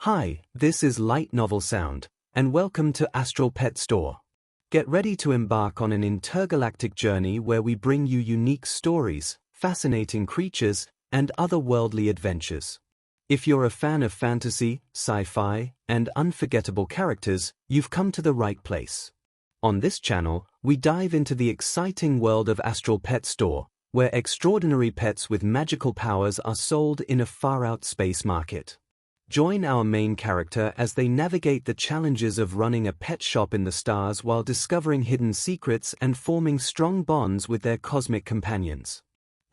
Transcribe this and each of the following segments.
Hi, this is Light Novel Sound, and welcome to Astral Pet Store. Get ready to embark on an intergalactic journey where we bring you unique stories, fascinating creatures, and otherworldly adventures. If you're a fan of fantasy, sci-fi, and unforgettable characters, you've come to the right place. On this channel, we dive into the exciting world of Astral Pet Store, where extraordinary pets with magical powers are sold in a far-out space market. Join our main character as they navigate the challenges of running a pet shop in the stars while discovering hidden secrets and forming strong bonds with their cosmic companions.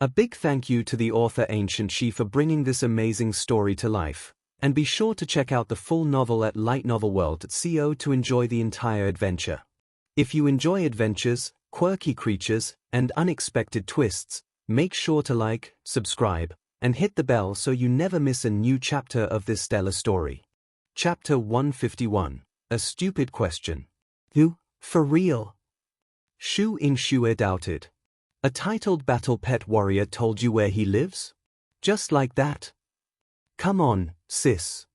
A big thank you to the author Ancient She for bringing this amazing story to life, and be sure to check out the full novel at lightnovelworld.co to enjoy the entire adventure. If you enjoy adventures, quirky creatures, and unexpected twists, make sure to like, subscribe, and hit the bell so you never miss a new chapter of this stellar story. Chapter 151, A Stupid Question. Who, for real? Shu In-shue doubted. A titled battle pet warrior told you where he lives? Just like that? Come on, sis.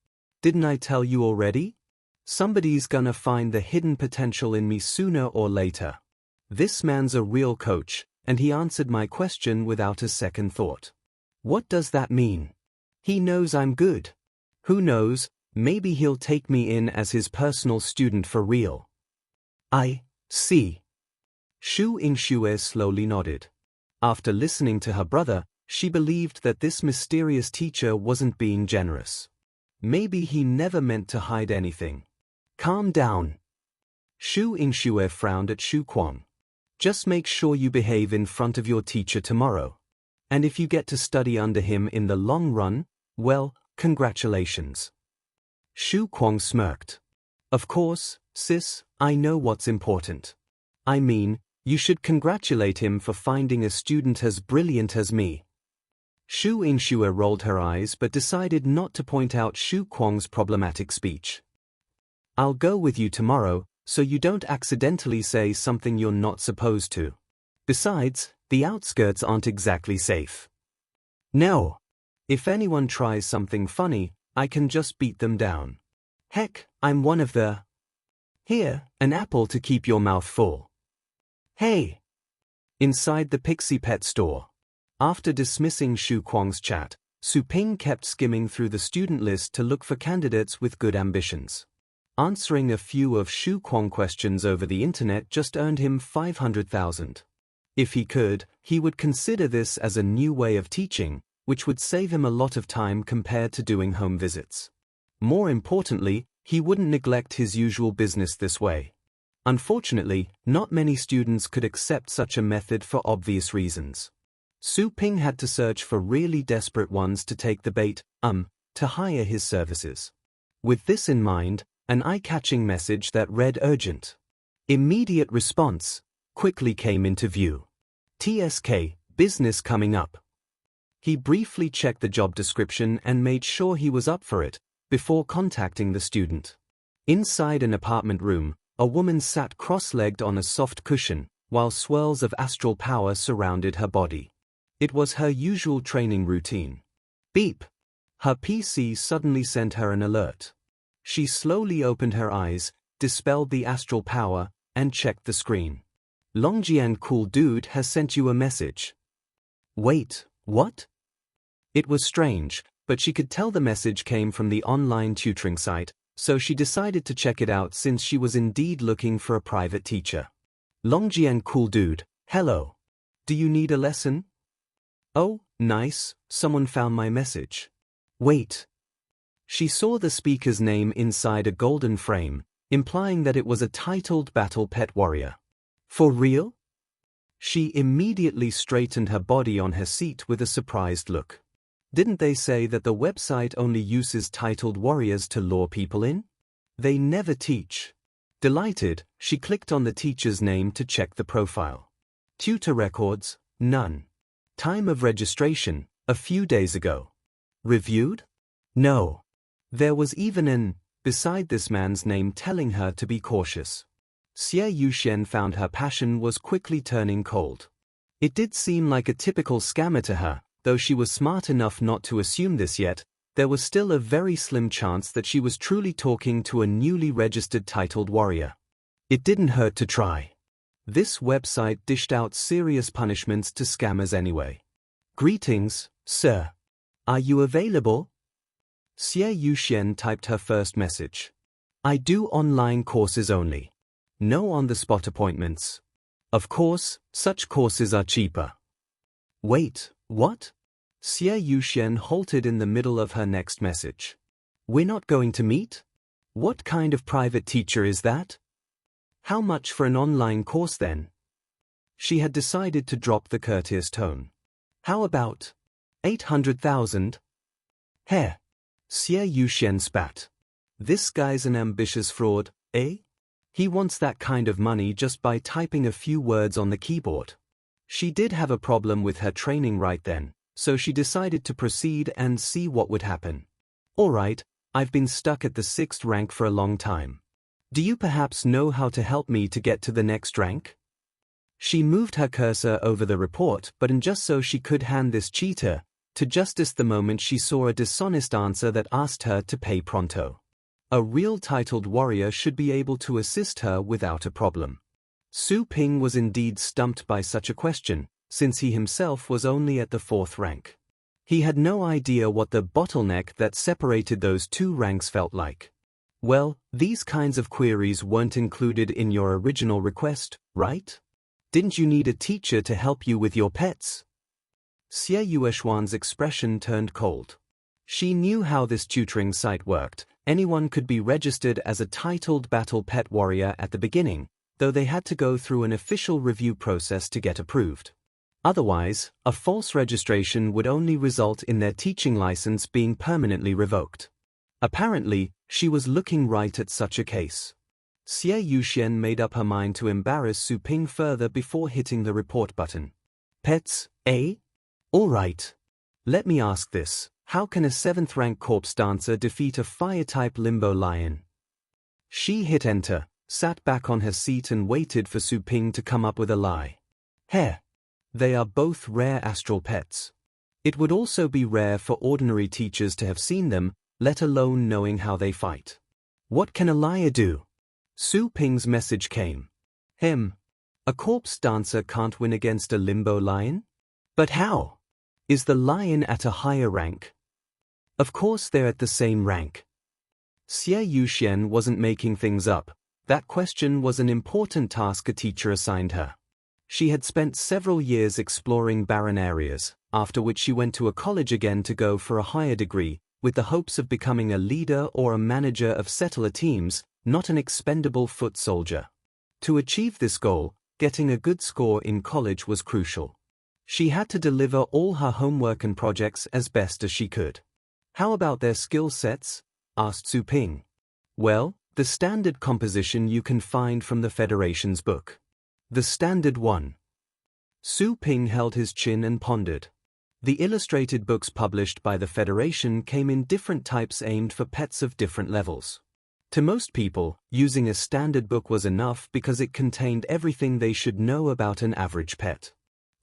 Didn't I tell you already? Somebody's gonna find the hidden potential in me sooner or later. This man's a real coach, and he answered my question without a second thought. What does that mean? He knows I'm good. Who knows, maybe he'll take me in as his personal student for real. I see. Shu In-shue slowly nodded. After listening to her brother, she believed that this mysterious teacher wasn't being generous. Maybe he never meant to hide anything. Calm down. Shu In-shue frowned at Shu Kwang. Just make sure you behave in front of your teacher tomorrow. And if you get to study under him in the long run, well, congratulations. Shu Kwang smirked. Of course, sis, I know what's important. I mean, you should congratulate him for finding a student as brilliant as me. Shu In-shue rolled her eyes but decided not to point out Shu Kwang's problematic speech. I'll go with you tomorrow, so you don't accidentally say something you're not supposed to. Besides, the outskirts aren't exactly safe. No. If anyone tries something funny, I can just beat them down. Heck, I'm one of the... Here, an apple to keep your mouth full. Hey! Inside the Pixie Pet Store. After dismissing Shu Kwang's chat, Su Ping kept skimming through the student list to look for candidates with good ambitions. Answering a few of Shu Kwang questions over the internet just earned him 500,000. If he could, he would consider this as a new way of teaching, which would save him a lot of time compared to doing home visits. More importantly, he wouldn't neglect his usual business this way. Unfortunately, not many students could accept such a method for obvious reasons. Su Ping had to search for really desperate ones to take the bait, to hire his services. With this in mind, an eye-catching message that read urgent. Immediate response quickly came into view. TSK, business coming up. He briefly checked the job description and made sure he was up for it, before contacting the student. Inside an apartment room, a woman sat cross-legged on a soft cushion, while swirls of astral power surrounded her body. It was her usual training routine. Beep! Her PC suddenly sent her an alert. She slowly opened her eyes, dispelled the astral power, and checked the screen. Longjian Cool Dude has sent you a message. Wait, what? It was strange, but she could tell the message came from the online tutoring site, so she decided to check it out since she was indeed looking for a private teacher. Longjian Cool Dude, hello. Do you need a lesson? Oh, nice, someone found my message. Wait. She saw the speaker's name inside a golden frame, implying that it was a titled battle pet warrior. For real? She immediately straightened her body on her seat with a surprised look. Didn't they say that the website only uses titled warriors to lure people in? They never teach. Delighted, she clicked on the teacher's name to check the profile. Tutor records, none. Time of registration, a few days ago. Reviewed? No. There was even an beside this man's name telling her to be cautious. Xie Yuxian found her passion was quickly turning cold. It did seem like a typical scammer to her, though she was smart enough not to assume this yet, there was still a very slim chance that she was truly talking to a newly registered titled warrior. It didn't hurt to try. This website dished out serious punishments to scammers anyway. Greetings, sir. Are you available? Xie Yuxian typed her first message. I do online courses only. No on-the-spot appointments. Of course, such courses are cheaper. Wait, what? Xie Yuxian halted in the middle of her next message. We're not going to meet? What kind of private teacher is that? How much for an online course then? She had decided to drop the courteous tone. How about 800,000? Heh. Xie Yuxian spat. This guy's an ambitious fraud, eh? He wants that kind of money just by typing a few words on the keyboard. She did have a problem with her training right then, so she decided to proceed and see what would happen. Alright, I've been stuck at the 6th rank for a long time. Do you perhaps know how to help me to get to the next rank? She moved her cursor over the report, but in just so she could hand this cheater to justice the moment she saw a dishonest answer that asked her to pay pronto. A real titled warrior should be able to assist her without a problem. Su Ping was indeed stumped by such a question, since he himself was only at the 4th rank. He had no idea what the bottleneck that separated those two ranks felt like. Well, these kinds of queries weren't included in your original request, right? Didn't you need a teacher to help you with your pets? Xie Yueshuan's expression turned cold. She knew how this tutoring site worked. Anyone could be registered as a titled battle pet warrior at the beginning, though they had to go through an official review process to get approved. Otherwise, a false registration would only result in their teaching license being permanently revoked. Apparently, she was looking right at such a case. Xie Yuxian made up her mind to embarrass Su Ping further before hitting the report button. Pets, eh? All right. Let me ask this. How can a 7th rank corpse dancer defeat a fire-type limbo lion? She hit enter, sat back on her seat and waited for Su Ping to come up with a lie. Heh. They are both rare astral pets. It would also be rare for ordinary teachers to have seen them, let alone knowing how they fight. What can a liar do? Su Ping's message came. A corpse dancer can't win against a limbo lion? But how? Is the lion at a higher rank? Of course they're at the same rank. Xie Yuxian wasn't making things up. That question was an important task a teacher assigned her. She had spent several years exploring barren areas, after which she went to a college again to go for a higher degree, with the hopes of becoming a leader or a manager of settler teams, not an expendable foot soldier. To achieve this goal, getting a good score in college was crucial. She had to deliver all her homework and projects as best as she could. How about their skill sets? Asked Su Ping. Well, the standard composition you can find from the Federation's book. The standard one. Su Ping held his chin and pondered. The illustrated books published by the Federation came in different types aimed for pets of different levels. To most people, using a standard book was enough because it contained everything they should know about an average pet.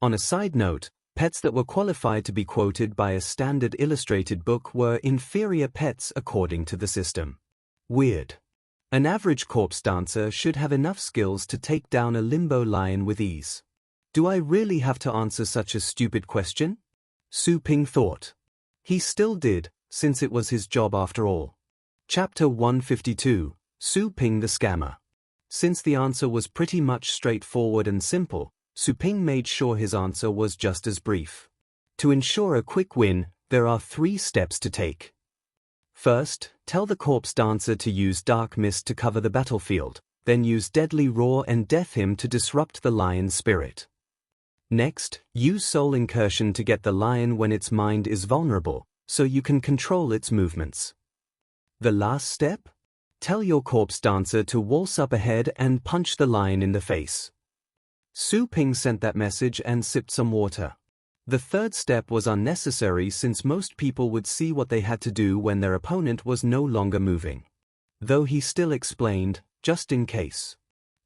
On a side note, pets that were qualified to be quoted by a standard illustrated book were inferior pets according to the system. Weird. An average corpse dancer should have enough skills to take down a limbo lion with ease. Do I really have to answer such a stupid question? Su Ping thought. He still did, since it was his job after all. Chapter 152, Su Ping the Scammer. Since the answer was pretty much straightforward and simple, Su Ping made sure his answer was just as brief. To ensure a quick win, there are 3 steps to take. First, tell the corpse dancer to use dark mist to cover the battlefield, then use deadly roar and death hymn to disrupt the lion's spirit. Next, use soul incursion to get the lion when its mind is vulnerable, so you can control its movements. The last step? Tell your corpse dancer to waltz up ahead and punch the lion in the face. Su Ping sent that message and sipped some water. The third step was unnecessary since most people would see what they had to do when their opponent was no longer moving. Though he still explained, just in case.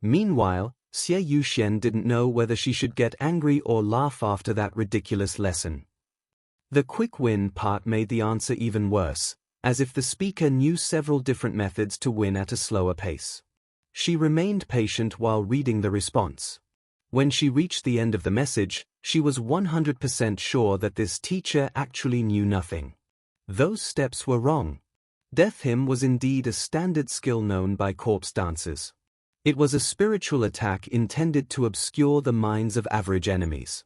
Meanwhile, Xie Yuxian didn't know whether she should get angry or laugh after that ridiculous lesson. The quick win part made the answer even worse, as if the speaker knew several different methods to win at a slower pace. She remained patient while reading the response. When she reached the end of the message, she was 100% sure that this teacher actually knew nothing. Those steps were wrong. Death Hymn was indeed a standard skill known by corpse dancers. It was a spiritual attack intended to obscure the minds of average enemies.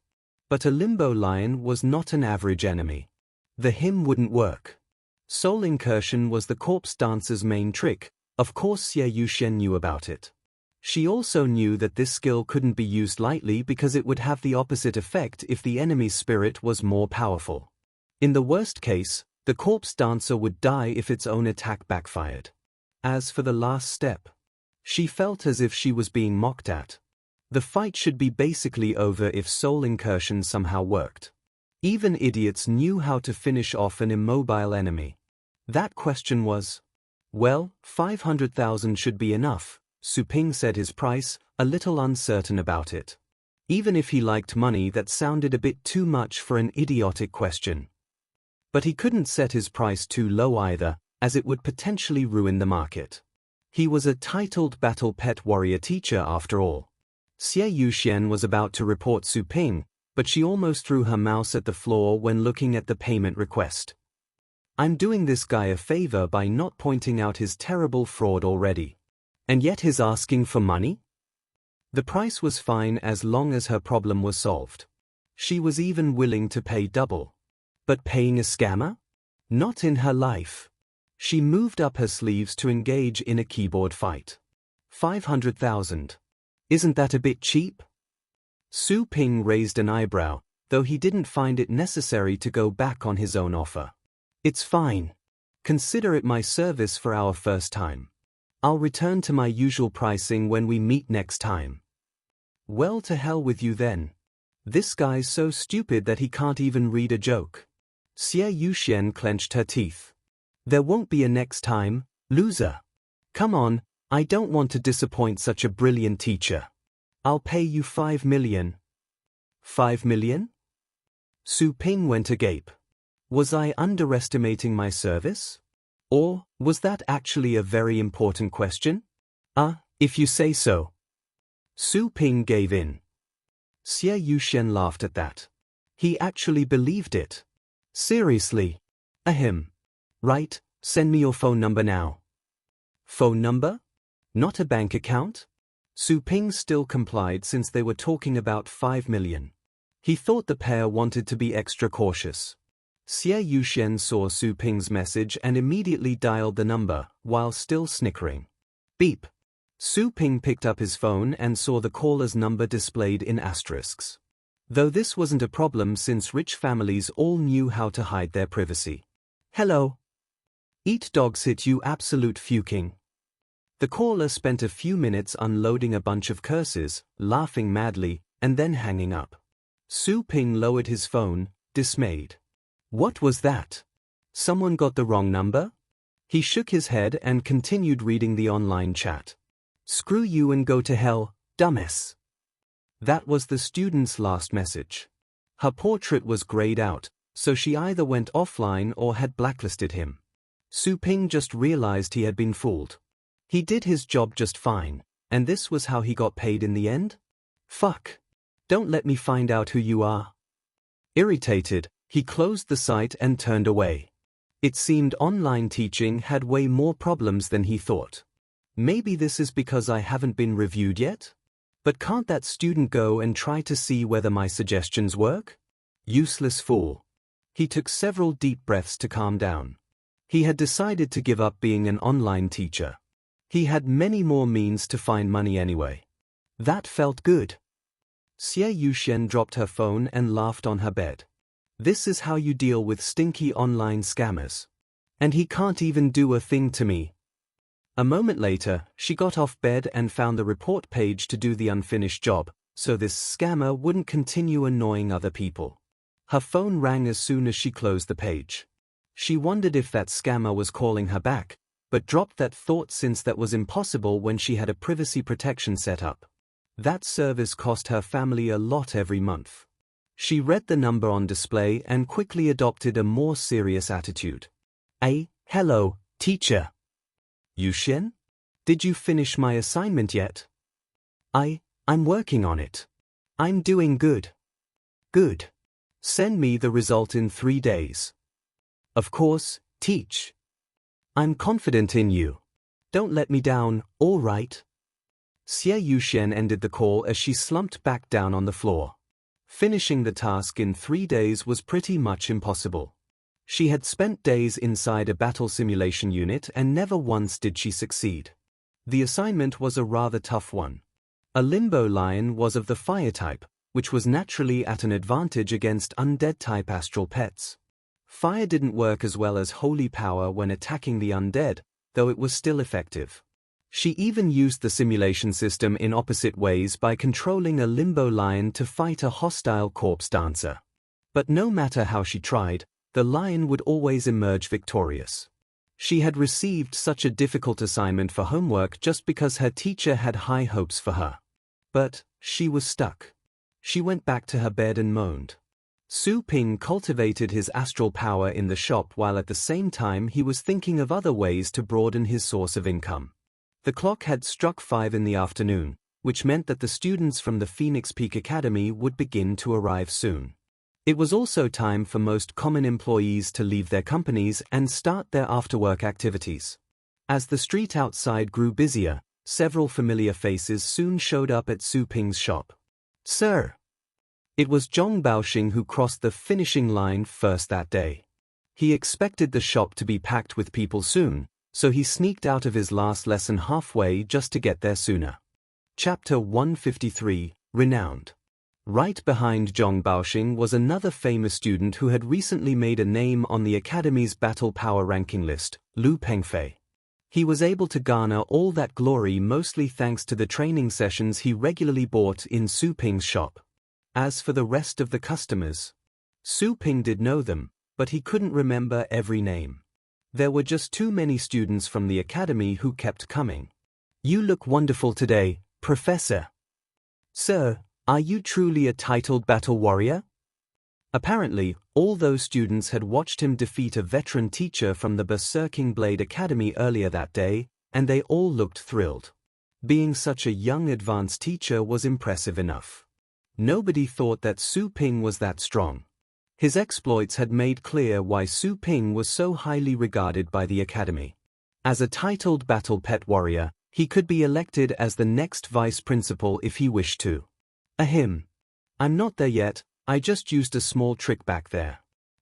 But a limbo lion was not an average enemy. The hymn wouldn't work. Soul incursion was the corpse dancer's main trick. Of course Xie Yuxian knew about it. She also knew that this skill couldn't be used lightly because it would have the opposite effect if the enemy's spirit was more powerful. In the worst case, the corpse dancer would die if its own attack backfired. As for the last step, she felt as if she was being mocked at. The fight should be basically over if soul incursion somehow worked. Even idiots knew how to finish off an immobile enemy. That question was, well, 500,000 should be enough. Su Ping said his price, a little uncertain about it. Even if he liked money, that sounded a bit too much for an idiotic question. But he couldn't set his price too low either, as it would potentially ruin the market. He was a titled battle pet warrior teacher after all. Xie Yuxian was about to report Su Ping, but she almost threw her mouse at the floor when looking at the payment request. I'm doing this guy a favor by not pointing out his terrible fraud already. And yet he's asking for money? The price was fine as long as her problem was solved. She was even willing to pay double. But paying a scammer? Not in her life. She moved up her sleeves to engage in a keyboard fight. 500,000. Isn't that a bit cheap? Su Ping raised an eyebrow, though he didn't find it necessary to go back on his own offer. It's fine. Consider it my service for our first time. I'll return to my usual pricing when we meet next time. Well, to hell with you then. This guy's so stupid that he can't even read a joke. Xie Yuxian clenched her teeth. There won't be a next time, loser. Come on, I don't want to disappoint such a brilliant teacher. I'll pay you 5 million. 5 million? Su Ping went agape. Was I underestimating my service? Or was that actually a very important question? If you say so. Su Ping gave in. Xie Yuxian laughed at that. He actually believed it. Seriously? Ahem. Right, send me your phone number now. Phone number? Not a bank account? Su Ping still complied since they were talking about 5 million. He thought the pair wanted to be extra cautious. Xie Yuxian saw Su Ping's message and immediately dialed the number, while still snickering. Beep. Su Ping picked up his phone and saw the caller's number displayed in asterisks. Though this wasn't a problem since rich families all knew how to hide their privacy. Hello. Eat dogs hit you absolute fucking. The caller spent a few minutes unloading a bunch of curses, laughing madly, and then hanging up. Su Ping lowered his phone, dismayed. What was that? Someone got the wrong number? He shook his head and continued reading the online chat. Screw you and go to hell, dumbass. That was the student's last message. Her portrait was grayed out, so she either went offline or had blacklisted him. Su Ping just realized he had been fooled. He did his job just fine, and this was how he got paid in the end? Fuck. Don't let me find out who you are. Irritated, he closed the site and turned away. It seemed online teaching had way more problems than he thought. Maybe this is because I haven't been reviewed yet? But can't that student go and try to see whether my suggestions work? Useless fool. He took several deep breaths to calm down. He had decided to give up being an online teacher. He had many more means to find money anyway. That felt good. Xie Yuxian dropped her phone and laughed on her bed. This is how you deal with stinky online scammers. And he can't even do a thing to me. A moment later, she got off bed and found the report page to do the unfinished job, so this scammer wouldn't continue annoying other people. Her phone rang as soon as she closed the page. She wondered if that scammer was calling her back, but dropped that thought since that was impossible when she had a privacy protection set up. That service cost her family a lot every month. She read the number on display and quickly adopted a more serious attitude. Hello, teacher. Yushin? Did you finish my assignment yet? I'm working on it. I'm doing good. Good. Send me the result in 3 days. Of course, teach. I'm confident in you. Don't let me down, all right? Xie Yushen ended the call as she slumped back down on the floor. Finishing the task in 3 days was pretty much impossible. She had spent days inside a battle simulation unit and never once did she succeed. The assignment was a rather tough one. A limbo lion was of the fire type, which was naturally at an advantage against undead-type astral pets. Fire didn't work as well as holy power when attacking the undead, though it was still effective. She even used the simulation system in opposite ways by controlling a limbo lion to fight a hostile corpse dancer. But no matter how she tried, the lion would always emerge victorious. She had received such a difficult assignment for homework just because her teacher had high hopes for her. But she was stuck. She went back to her bed and moaned. Su Ping cultivated his astral power in the shop while at the same time he was thinking of other ways to broaden his source of income. The clock had struck 5 in the afternoon, which meant that the students from the Phoenix Peak Academy would begin to arrive soon. It was also time for most common employees to leave their companies and start their after-work activities. As the street outside grew busier, several familiar faces soon showed up at Su Ping's shop. Sir! It was Zhong Baoxing who crossed the finishing line first that day. He expected the shop to be packed with people soon, so he sneaked out of his last lesson halfway just to get there sooner. Chapter 153, Renowned. Right behind Zhong Baoxing was another famous student who had recently made a name on the Academy's battle power ranking list, Lu Pengfei. He was able to garner all that glory mostly thanks to the training sessions he regularly bought in Su Ping's shop. As for the rest of the customers, Su Ping did know them, but he couldn't remember every name. There were just too many students from the academy who kept coming. You look wonderful today, Professor. Sir, are you truly a titled battle warrior? Apparently, all those students had watched him defeat a veteran teacher from the Berserking Blade Academy earlier that day, and they all looked thrilled. Being such a young advanced teacher was impressive enough. Nobody thought that Su Ping was that strong. His exploits had made clear why Su Ping was so highly regarded by the academy. As a titled battle pet warrior, he could be elected as the next vice principal if he wished to. Ahem. I'm not there yet, I just used a small trick back there.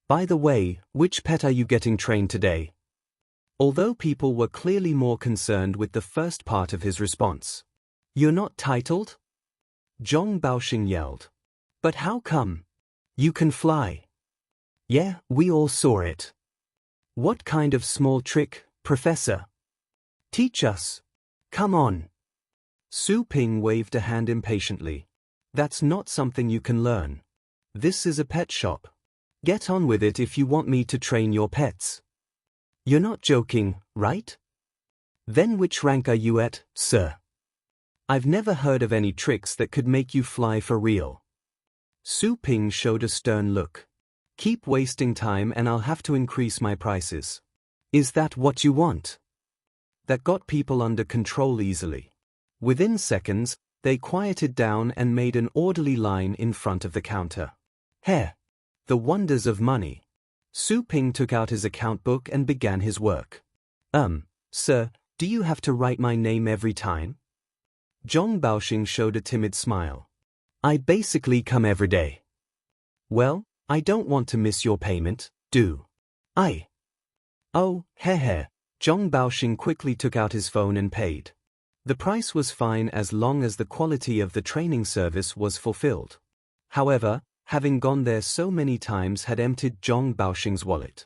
By the way, which pet are you getting trained today? Although people were clearly more concerned with the first part of his response. You're not titled? Zhong Baoxing yelled. But how come? You can fly. Yeah, we all saw it. What kind of small trick, Professor? Teach us. Come on. Su Ping waved a hand impatiently. That's not something you can learn. This is a pet shop. Get on with it if you want me to train your pets. You're not joking, right? Then which rank are you at, sir? I've never heard of any tricks that could make you fly for real. Su Ping showed a stern look. Keep wasting time and I'll have to increase my prices. Is that what you want? That got people under control easily. Within seconds, they quieted down and made an orderly line in front of the counter. Heh! The wonders of money. Su Ping took out his account book and began his work. Sir, do you have to write my name every time? Zhong Baoxing showed a timid smile. I basically come every day. Well, I don't want to miss your payment, do I? Oh, heh. Zhong Baoxing quickly took out his phone and paid. The price was fine as long as the quality of the training service was fulfilled. However, having gone there so many times had emptied Zhong Baoxing's wallet.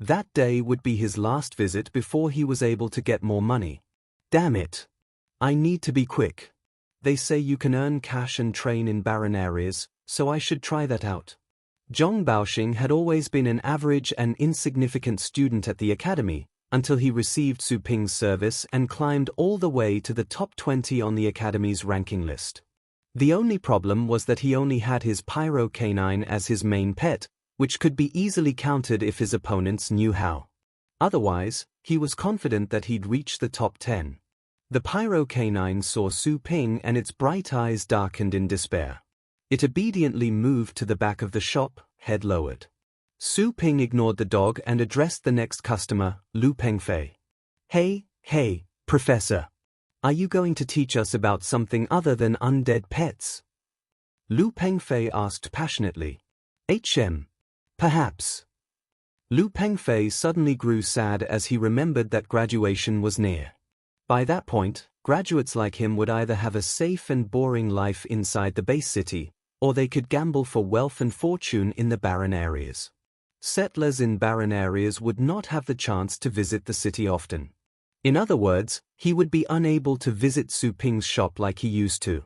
That day would be his last visit before he was able to get more money. Damn it. I need to be quick. They say you can earn cash and train in barren areas, so I should try that out. Zhong Baoxing had always been an average and insignificant student at the academy, until he received Su Ping's service and climbed all the way to the top 20 on the academy's ranking list. The only problem was that he only had his pyro canine as his main pet, which could be easily countered if his opponents knew how. Otherwise, he was confident that he'd reach the top 10. The pyro canine saw Su Ping and its bright eyes darkened in despair. It obediently moved to the back of the shop, head lowered. Su Ping ignored the dog and addressed the next customer, Lu Pengfei. Hey, Professor. Are you going to teach us about something other than undead pets? Lu Pengfei asked passionately. Perhaps. Lu Pengfei suddenly grew sad as he remembered that graduation was near. By that point, graduates like him would either have a safe and boring life inside the base city, or they could gamble for wealth and fortune in the barren areas. Settlers in barren areas would not have the chance to visit the city often. In other words, he would be unable to visit Su Ping's shop like he used to.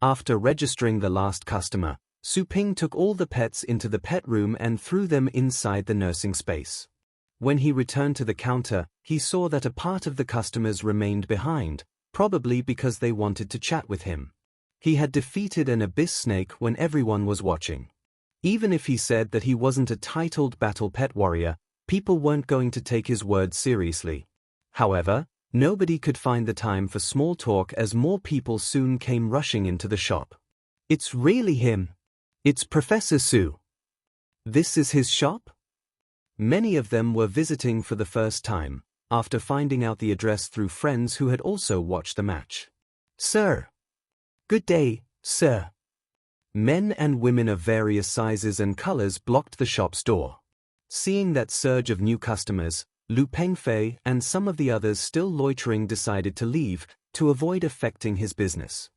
After registering the last customer, Su Ping took all the pets into the pet room and threw them inside the nursing space. When he returned to the counter, he saw that a part of the customers remained behind, probably because they wanted to chat with him. He had defeated an abyss snake when everyone was watching. Even if he said that he wasn't a titled battle pet warrior, people weren't going to take his words seriously. However, nobody could find the time for small talk as more people soon came rushing into the shop. It's really him. It's Professor Su. This is his shop? Many of them were visiting for the first time, after finding out the address through friends who had also watched the match. Sir. Good day, sir. Men and women of various sizes and colors blocked the shop's door. Seeing that surge of new customers, Lu Pengfei and some of the others still loitering decided to leave, to avoid affecting his business.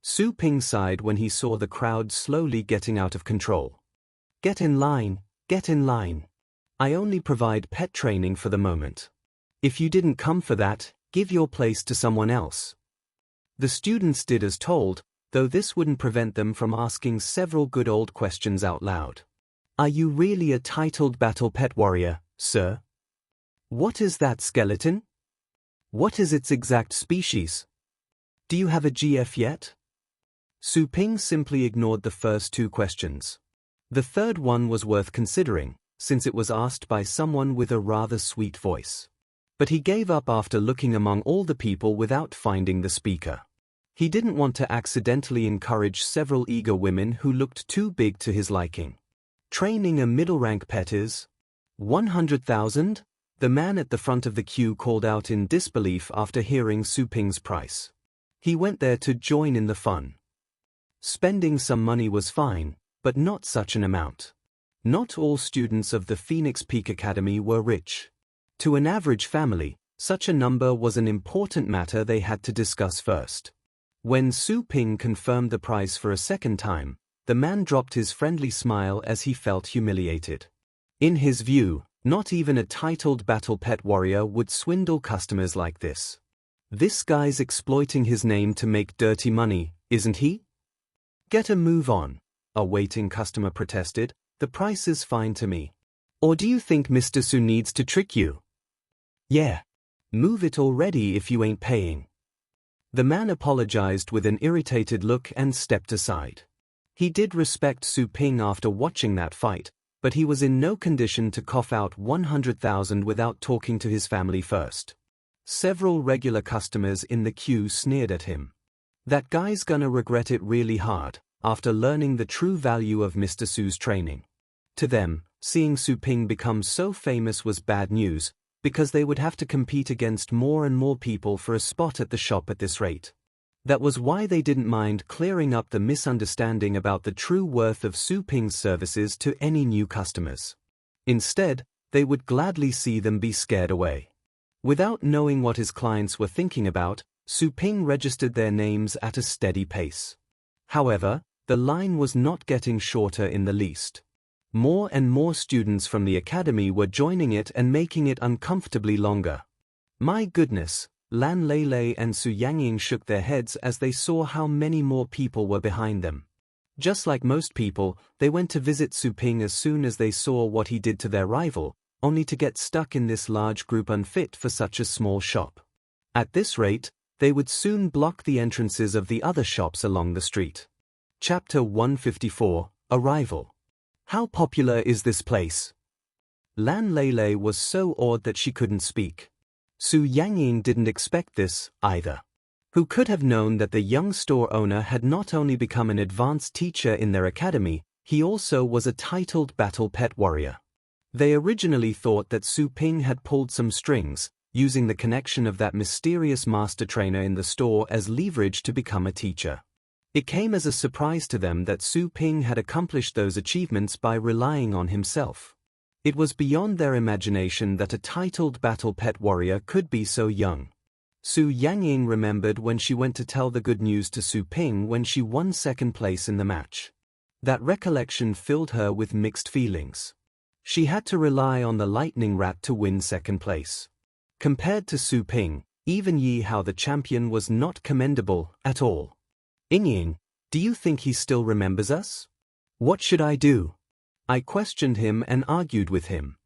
Su Ping sighed when he saw the crowd slowly getting out of control. Get in line, get in line. I only provide pet training for the moment. If you didn't come for that, give your place to someone else. The students did as told, though this wouldn't prevent them from asking several good old questions out loud. Are you really a titled battle pet warrior, sir? What is that skeleton? What is its exact species? Do you have a GF yet? Su Ping simply ignored the first two questions. The third one was worth considering, since it was asked by someone with a rather sweet voice. But he gave up after looking among all the people without finding the speaker. He didn't want to accidentally encourage several eager women who looked too big to his liking. Training a middle-rank pet is 100,000? The man at the front of the queue called out in disbelief after hearing Su Ping's price. He went there to join in the fun. Spending some money was fine, but not such an amount. Not all students of the Phoenix Peak Academy were rich. To an average family, such a number was an important matter they had to discuss first. When Su Ping confirmed the price for a second time, the man dropped his friendly smile as he felt humiliated. In his view, not even a titled battle pet warrior would swindle customers like this. This guy's exploiting his name to make dirty money, isn't he? Get a move on, a waiting customer protested. The price is fine to me. Or do you think Mr. Su needs to trick you? Yeah. Move it already if you ain't paying. The man apologized with an irritated look and stepped aside. He did respect Su Ping after watching that fight, but he was in no condition to cough out 100,000 without talking to his family first. Several regular customers in the queue sneered at him. That guy's gonna regret it really hard, after learning the true value of Mr. Su's training. To them, seeing Su Ping become so famous was bad news, because they would have to compete against more and more people for a spot at the shop at this rate. That was why they didn't mind clearing up the misunderstanding about the true worth of Su Ping's services to any new customers. Instead, they would gladly see them be scared away. Without knowing what his clients were thinking about, Su Ping registered their names at a steady pace. However, the line was not getting shorter in the least. More and more students from the academy were joining it and making it uncomfortably longer. My goodness, Lan Lei and Su Yangying shook their heads as they saw how many more people were behind them. Just like most people, they went to visit Su Ping as soon as they saw what he did to their rival, only to get stuck in this large group unfit for such a small shop. At this rate, they would soon block the entrances of the other shops along the street. Chapter 154, Arrival. How popular is this place? Lan Lele was so awed that she couldn't speak. Su Yangying didn't expect this, either. Who could have known that the young store owner had not only become an advanced teacher in their academy, he also was a titled battle pet warrior. They originally thought that Su Ping had pulled some strings, using the connection of that mysterious master trainer in the store as leverage to become a teacher. It came as a surprise to them that Su Ping had accomplished those achievements by relying on himself. It was beyond their imagination that a titled battle pet warrior could be so young. Su Yangying remembered when she went to tell the good news to Su Ping when she won second place in the match. That recollection filled her with mixed feelings. She had to rely on the lightning rat to win second place. Compared to Su Ping, even Yi Hao the champion was not commendable at all. Ying, do you think he still remembers us? What should I do? I questioned him and argued with him.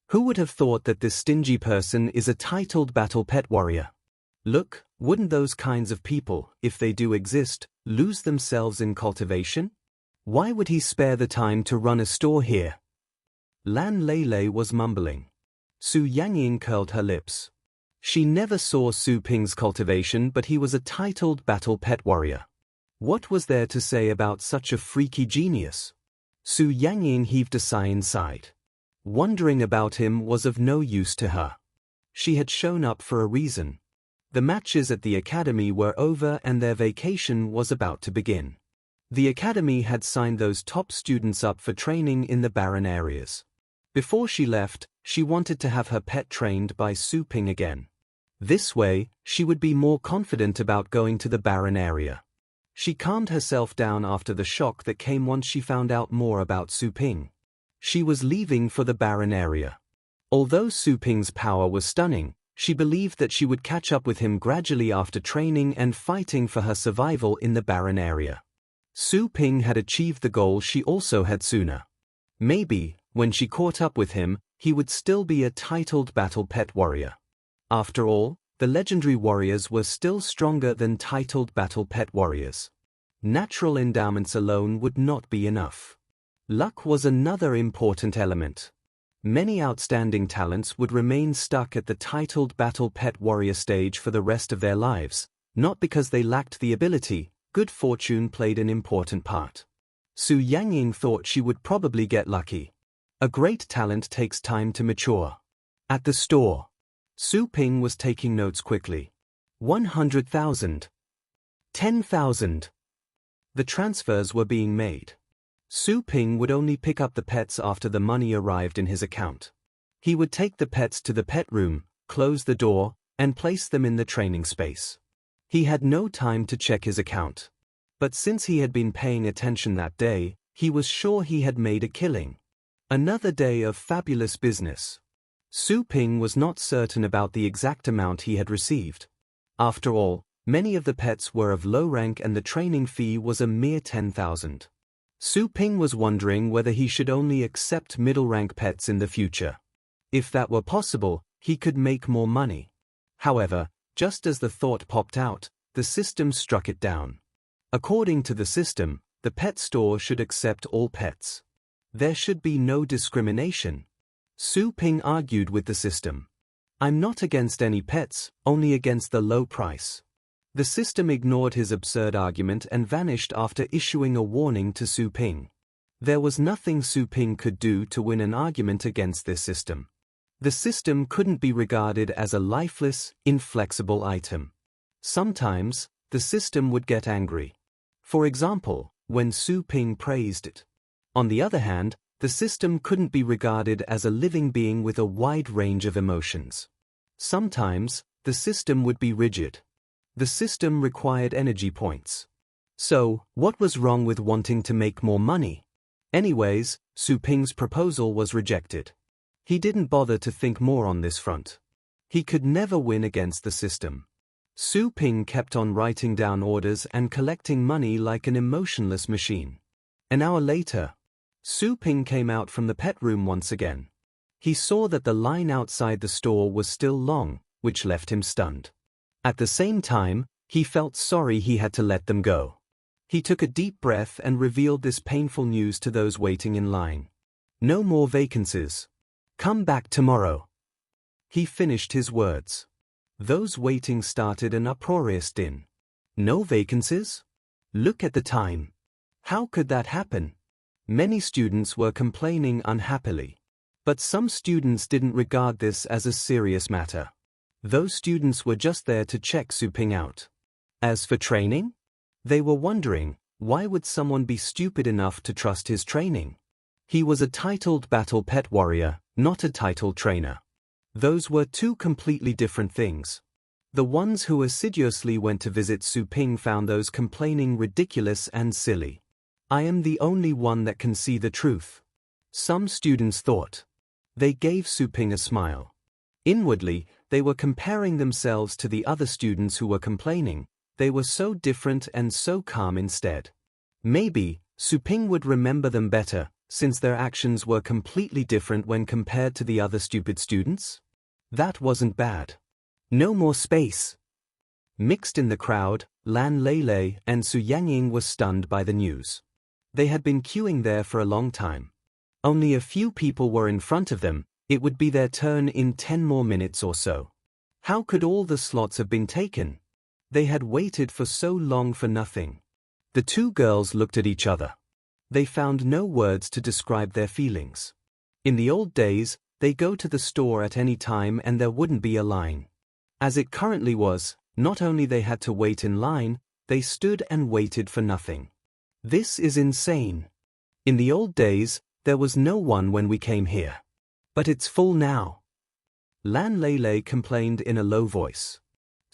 Who would have thought that this stingy person is a titled battle pet warrior? Look, wouldn't those kinds of people, if they do exist, lose themselves in cultivation? Why would he spare the time to run a store here? Lan Lele was mumbling. Su Yangying curled her lips. She never saw Su Ping's cultivation, but he was a titled battle pet warrior. What was there to say about such a freaky genius? Su Yangying heaved a sigh inside. Wondering about him was of no use to her. She had shown up for a reason. The matches at the academy were over and their vacation was about to begin. The academy had signed those top students up for training in the barren areas. Before she left, she wanted to have her pet trained by Su Ping again. This way, she would be more confident about going to the barren area. She calmed herself down after the shock that came once she found out more about Su Ping. She was leaving for the barren area. Although Su Ping's power was stunning, she believed that she would catch up with him gradually after training and fighting for her survival in the barren area. Su Ping had achieved the goal she also had sooner. Maybe, when she caught up with him, he would still be a titled battle pet warrior. After all, the legendary warriors were still stronger than titled battle pet warriors. Natural endowments alone would not be enough. Luck was another important element. Many outstanding talents would remain stuck at the titled battle pet warrior stage for the rest of their lives, not because they lacked the ability. Good fortune played an important part. Su Yangying thought she would probably get lucky. A great talent takes time to mature. At the store, Su Ping was taking notes quickly. 100,000. 10,000. The transfers were being made. Su Ping would only pick up the pets after the money arrived in his account. He would take the pets to the pet room, close the door, and place them in the training space. He had no time to check his account. But since he had been paying attention that day, he was sure he had made a killing. Another day of fabulous business. Su Ping was not certain about the exact amount he had received. After all, many of the pets were of low rank and the training fee was a mere 10,000. Su Ping was wondering whether he should only accept middle-rank pets in the future. If that were possible, he could make more money. However, just as the thought popped out, the system struck it down. According to the system, the pet store should accept all pets. There should be no discrimination. Su Ping argued with the system. I'm not against any pets, only against the low price. The system ignored his absurd argument and vanished after issuing a warning to Su Ping. There was nothing Su Ping could do to win an argument against this system. The system couldn't be regarded as a lifeless, inflexible item. Sometimes, the system would get angry. For example, when Su Ping praised it. On the other hand, the system couldn't be regarded as a living being with a wide range of emotions. Sometimes, the system would be rigid. The system required energy points. So, what was wrong with wanting to make more money? Anyways, Su Ping's proposal was rejected. He didn't bother to think more on this front. He could never win against the system. Su Ping kept on writing down orders and collecting money like an emotionless machine. An hour later, Su Ping came out from the pet room once again. He saw that the line outside the store was still long, which left him stunned. At the same time, he felt sorry he had to let them go. He took a deep breath and revealed this painful news to those waiting in line. No more vacancies. Come back tomorrow. He finished his words. Those waiting started an uproarious din. No vacancies? Look at the time. How could that happen? Many students were complaining unhappily. But some students didn't regard this as a serious matter. Those students were just there to check Su-ping out. As for training? They were wondering, why would someone be stupid enough to trust his training? He was a titled battle pet warrior, not a titled trainer. Those were two completely different things. The ones who assiduously went to visit Su-ping found those complaining ridiculous and silly. I am the only one that can see the truth. Some students thought. They gave Su-ping a smile. Inwardly, they were comparing themselves to the other students who were complaining. They were so different and so calm instead. Maybe, Su-ping would remember them better, since their actions were completely different when compared to the other stupid students? That wasn't bad. No more space. Mixed in the crowd, Lan Lele and Su Yangying were stunned by the news. They had been queuing there for a long time. Only a few people were in front of them. It would be their turn in 10 more minutes or so. How could all the slots have been taken? They had waited for so long for nothing. The two girls looked at each other. They found no words to describe their feelings. In the old days, they go to the store at any time and there wouldn't be a line. As it currently was, not only they had to wait in line, they stood and waited for nothing. This is insane. In the old days, there was no one when we came here. But it's full now. Lan Lele complained in a low voice.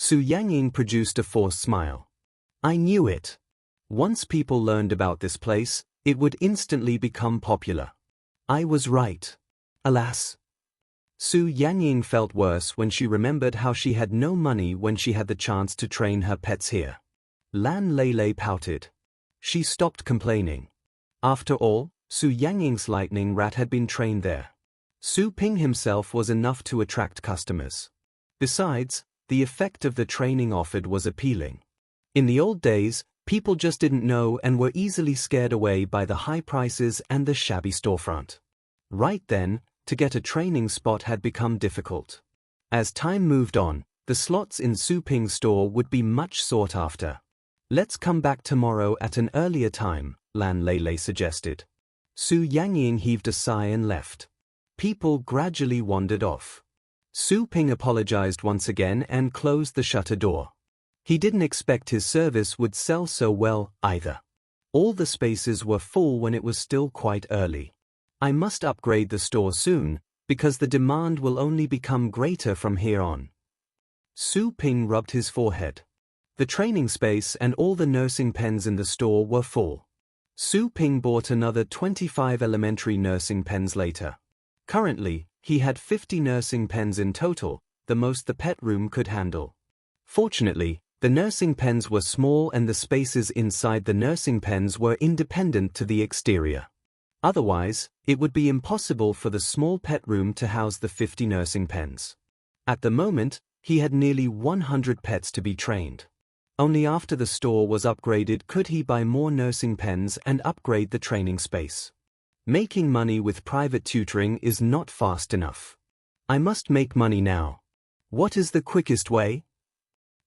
Su Yangying produced a forced smile. I knew it. Once people learned about this place, it would instantly become popular. I was right. Alas. Su Yangying felt worse when she remembered how she had no money when she had the chance to train her pets here. Lan Lele pouted. She stopped complaining. After all, Su Yangying's lightning rat had been trained there. Su-ping himself was enough to attract customers. Besides, the effect of the training offered was appealing. In the old days, people just didn't know and were easily scared away by the high prices and the shabby storefront. Right then, to get a training spot had become difficult. As time moved on, the slots in Su-ping's store would be much sought after. Let's come back tomorrow at an earlier time, Lan Lele suggested. Su Yangying heaved a sigh and left. People gradually wandered off. Su-ping apologized once again and closed the shutter door. He didn't expect his service would sell so well, either. All the spaces were full when it was still quite early. I must upgrade the store soon, because the demand will only become greater from here on. Su-ping rubbed his forehead. The training space and all the nursing pens in the store were full. Su-ping bought another 25 elementary nursing pens later. Currently, he had 50 nursing pens in total, the most the pet room could handle. Fortunately, the nursing pens were small and the spaces inside the nursing pens were independent to the exterior. Otherwise, it would be impossible for the small pet room to house the 50 nursing pens. At the moment, he had nearly 100 pets to be trained. Only after the store was upgraded could he buy more nursing pens and upgrade the training space. Making money with private tutoring is not fast enough. I must make money now. What is the quickest way?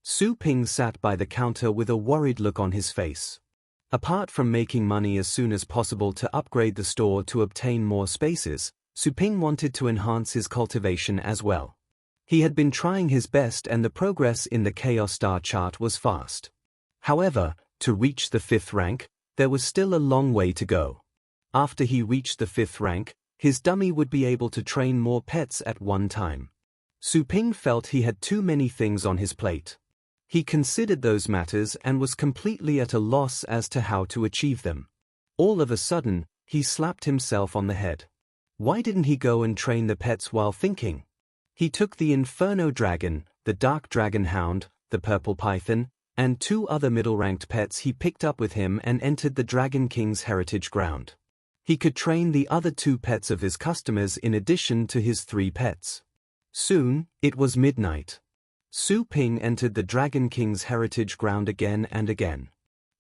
Su-ping sat by the counter with a worried look on his face. Apart from making money as soon as possible to upgrade the store to obtain more spaces, Su-ping wanted to enhance his cultivation as well. He had been trying his best and the progress in the Chaos Star chart was fast. However, to reach the 5th rank, there was still a long way to go. After he reached the 5th rank, his dummy would be able to train more pets at one time. Su-ping felt he had too many things on his plate. He considered those matters and was completely at a loss as to how to achieve them. All of a sudden, he slapped himself on the head. Why didn't he go and train the pets while thinking? He took the Inferno Dragon, the Dark Dragon Hound, the Purple Python, and 2 other middle-ranked pets he picked up with him and entered the Dragon King's heritage ground. He could train the other 2 pets of his customers in addition to his 3 pets. Soon, it was midnight. Su-ping entered the Dragon King's heritage ground again and again.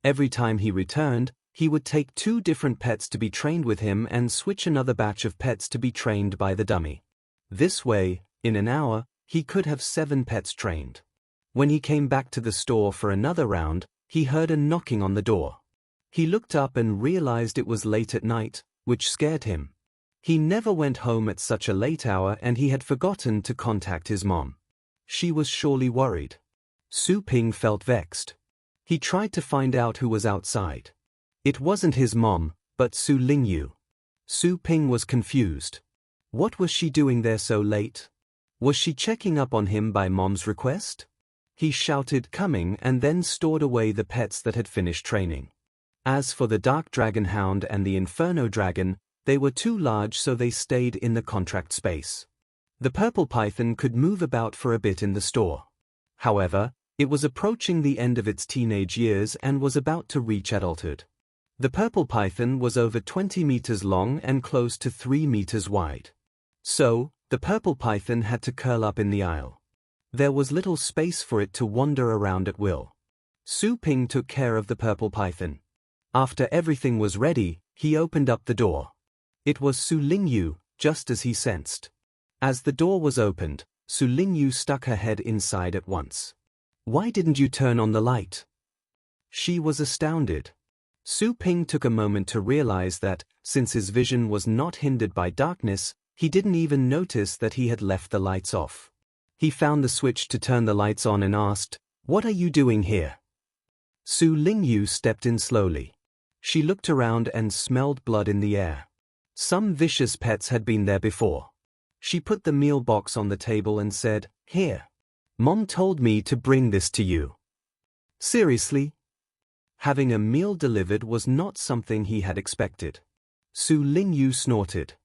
Every time he returned, he would take 2 different pets to be trained with him and switch another batch of pets to be trained by the dummy. This way, in an hour, he could have 7 pets trained. When he came back to the store for another round, he heard a knocking on the door. He looked up and realized it was late at night, which scared him. He never went home at such a late hour and he had forgotten to contact his mom. She was surely worried. Su Ping felt vexed. He tried to find out who was outside. It wasn't his mom, but Su Lingyu. Su Ping was confused. What was she doing there so late? Was she checking up on him by mom's request? He shouted coming and then stored away the pets that had finished training. As for the Dark Dragon Hound and the Inferno Dragon, they were too large so they stayed in the contract space. The Purple Python could move about for a bit in the store. However, it was approaching the end of its teenage years and was about to reach adulthood. The Purple Python was over 20 meters long and close to 3 meters wide. So, the Purple Python had to curl up in the aisle. There was little space for it to wander around at will. Su Ping took care of the Purple Python. After everything was ready, he opened up the door. It was Su Lingyu, just as he sensed. As the door was opened, Su Lingyu stuck her head inside at once. "Why didn't you turn on the light?" She was astounded. Su Ping took a moment to realize that, since his vision was not hindered by darkness, he didn't even notice that he had left the lights off. He found the switch to turn the lights on and asked, "What are you doing here?" Su Lingyu stepped in slowly. She looked around and smelled blood in the air. Some vicious pets had been there before. She put the meal box on the table and said, "Here. Mom told me to bring this to you." Seriously? Having a meal delivered was not something he had expected. Su Lingyu snorted.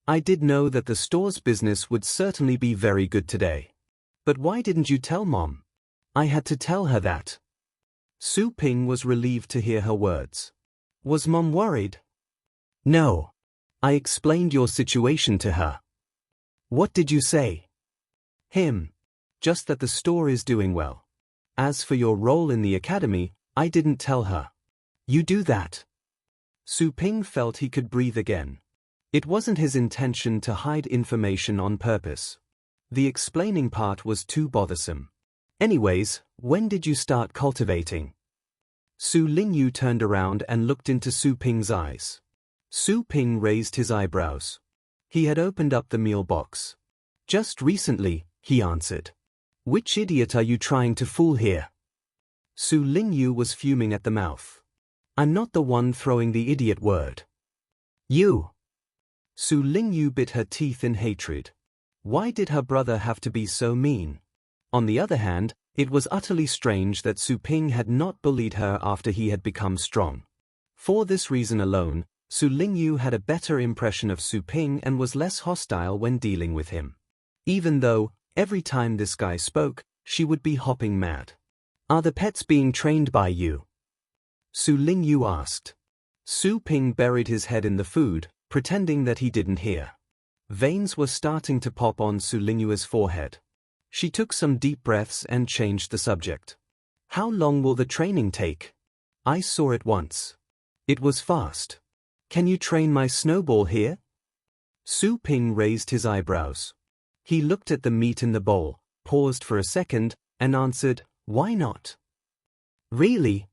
"I did know that the store's business would certainly be very good today. But why didn't you tell Mom?" "I had to tell her that." Su Ping was relieved to hear her words. "Was Mom worried?" "No. I explained your situation to her." "What did you say?" Just that the store is doing well. As for your role in the academy, I didn't tell her." "You do that?" Su Ping felt he could breathe again. It wasn't his intention to hide information on purpose. The explaining part was too bothersome. "Anyways, when did you start cultivating?" Su Lingyu turned around and looked into Su Ping's eyes. Su Ping raised his eyebrows. He had opened up the meal box. "Just recently," he answered. "Which idiot are you trying to fool here?" Su Lingyu was fuming at the mouth. "I'm not the one throwing the idiot word." "You." Su Lingyu bit her teeth in hatred. Why did her brother have to be so mean? On the other hand, it was utterly strange that Su Ping had not bullied her after he had become strong. For this reason alone, Su Lingyu had a better impression of Su Ping and was less hostile when dealing with him. Even though, every time this guy spoke, she would be hopping mad. "Are the pets being trained by you?" Su Lingyu asked. Su Ping buried his head in the food, pretending that he didn't hear. Veins were starting to pop on Su Lingyu's forehead. She took some deep breaths and changed the subject. "How long will the training take?" "I saw it once. It was fast. Can you train my snowball here?" Su Ping raised his eyebrows. He looked at the meat in the bowl, paused for a second, and answered, "Why not?" "Really?"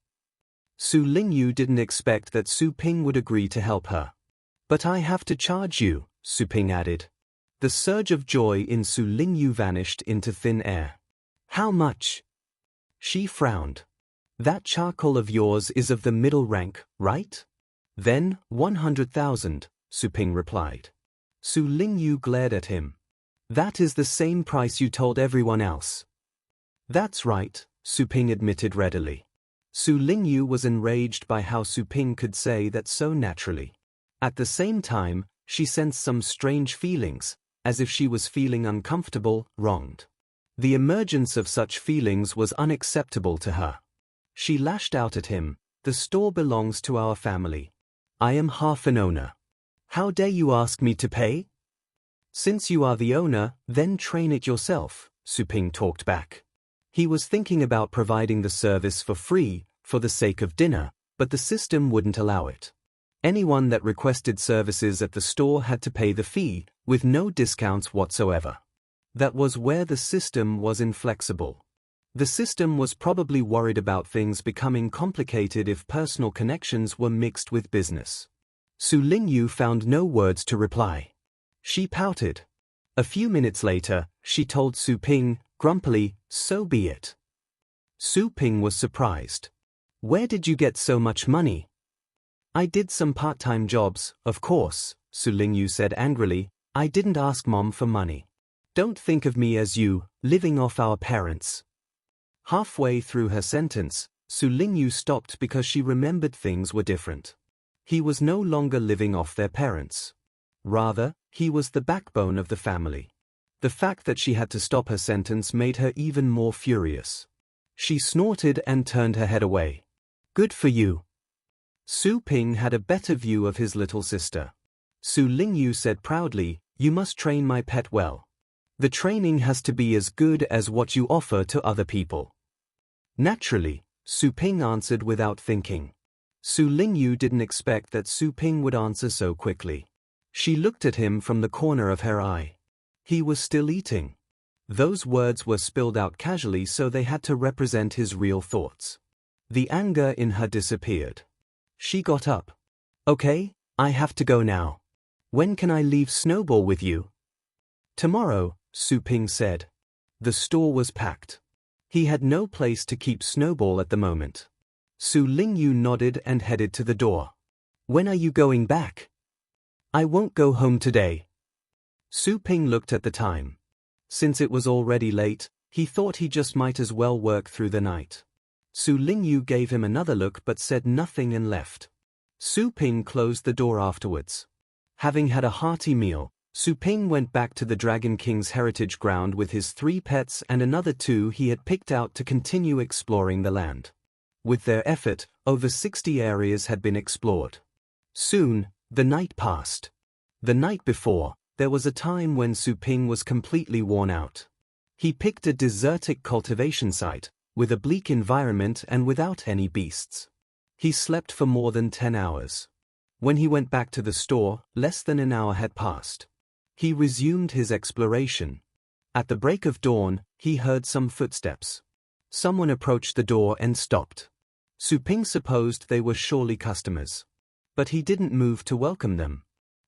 Su Lingyu didn't expect that Su Ping would agree to help her. "But I have to charge you," Su Ping added. The surge of joy in Su Lingyu vanished into thin air. "How much?" She frowned. "That charcoal of yours is of the middle rank, right?" "Then, 100,000, Su Ping replied. Su Lingyu glared at him. "That is the same price you told everyone else." "That's right," Su Ping admitted readily. Su Lingyu was enraged by how Su Ping could say that so naturally. At the same time, she sensed some strange feelings, as if she was feeling uncomfortable, wronged. The emergence of such feelings was unacceptable to her. She lashed out at him. "The store belongs to our family. I am half an owner. How dare you ask me to pay?" "Since you are the owner, then train it yourself," Su Ping talked back. He was thinking about providing the service for free, for the sake of dinner, but the system wouldn't allow it. Anyone that requested services at the store had to pay the fee, with no discounts whatsoever. That was where the system was inflexible. The system was probably worried about things becoming complicated if personal connections were mixed with business. Su Lingyu found no words to reply. She pouted. A few minutes later, she told Su Ping, grumpily, "So be it." Su Ping was surprised. "Where did you get so much money?" "I did some part-time jobs, of course," Su Lingyu said angrily. "I didn't ask Mom for money. Don't think of me as you, living off our parents." Halfway through her sentence, Su Lingyu stopped because she remembered things were different. He was no longer living off their parents. Rather, he was the backbone of the family. The fact that she had to stop her sentence made her even more furious. She snorted and turned her head away. "Good for you." Su Ping had a better view of his little sister. Su Lingyu said proudly, "You must train my pet well. The training has to be as good as what you offer to other people." "Naturally," Su Ping answered without thinking. Su Lingyu didn't expect that Su Ping would answer so quickly. She looked at him from the corner of her eye. He was still eating. Those words were spilled out casually, so they had to represent his real thoughts. The anger in her disappeared. She got up. "Okay, I have to go now. When can I leave Snowball with you?" "Tomorrow," Su Ping said. The store was packed. He had no place to keep Snowball at the moment. Su Lingyu nodded and headed to the door. "When are you going back?" "I won't go home today." Su Ping looked at the time. Since it was already late, he thought he just might as well work through the night. Su Lingyu gave him another look but said nothing and left. Su Ping closed the door afterwards. Having had a hearty meal, Su Ping went back to the Dragon King's heritage ground with his 3 pets and another 2 he had picked out to continue exploring the land. With their effort, over 60 areas had been explored. Soon, the night passed. The night before, there was a time when Su Ping was completely worn out. He picked a desertic cultivation site, with a bleak environment and without any beasts. He slept for more than 10 hours. When he went back to the store, less than an hour had passed. He resumed his exploration. At the break of dawn, he heard some footsteps. Someone approached the door and stopped. Su Ping supposed they were surely customers. But he didn't move to welcome them.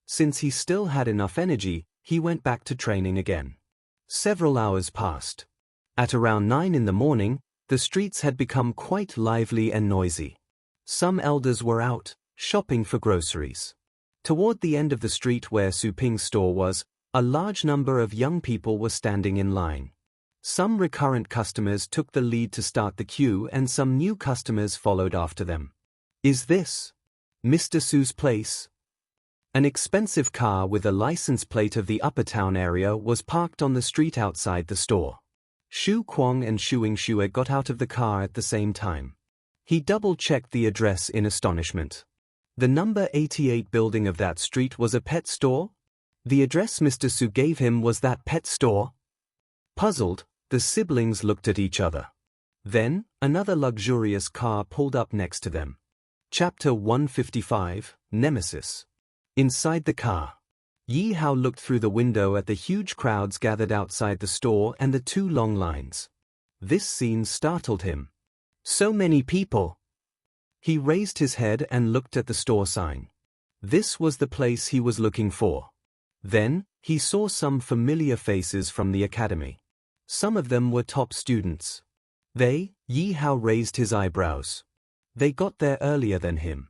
Since he still had enough energy, he went back to training again. Several hours passed. At around 9 in the morning, the streets had become quite lively and noisy. Some elders were out, shopping for groceries. Toward the end of the street where Su Ping's store was, a large number of young people were standing in line. Some recurrent customers took the lead to start the queue and some new customers followed after them. "Is this Mr. Su's place?" An expensive car with a license plate of the Upper Town area was parked on the street outside the store. Shu Kuang and Shuing Shue got out of the car at the same time. He double-checked the address in astonishment. The number 88 building of that street was a pet store? The address Mr. Su gave him was that pet store? Puzzled, the siblings looked at each other. Then, another luxurious car pulled up next to them. Chapter 155, Nemesis. Inside the car, Yi Hao looked through the window at the huge crowds gathered outside the store and the 2 long lines. This scene startled him. So many people! He raised his head and looked at the store sign. This was the place he was looking for. Then, he saw some familiar faces from the academy. Some of them were top students. Yi Hao raised his eyebrows. They got there earlier than him.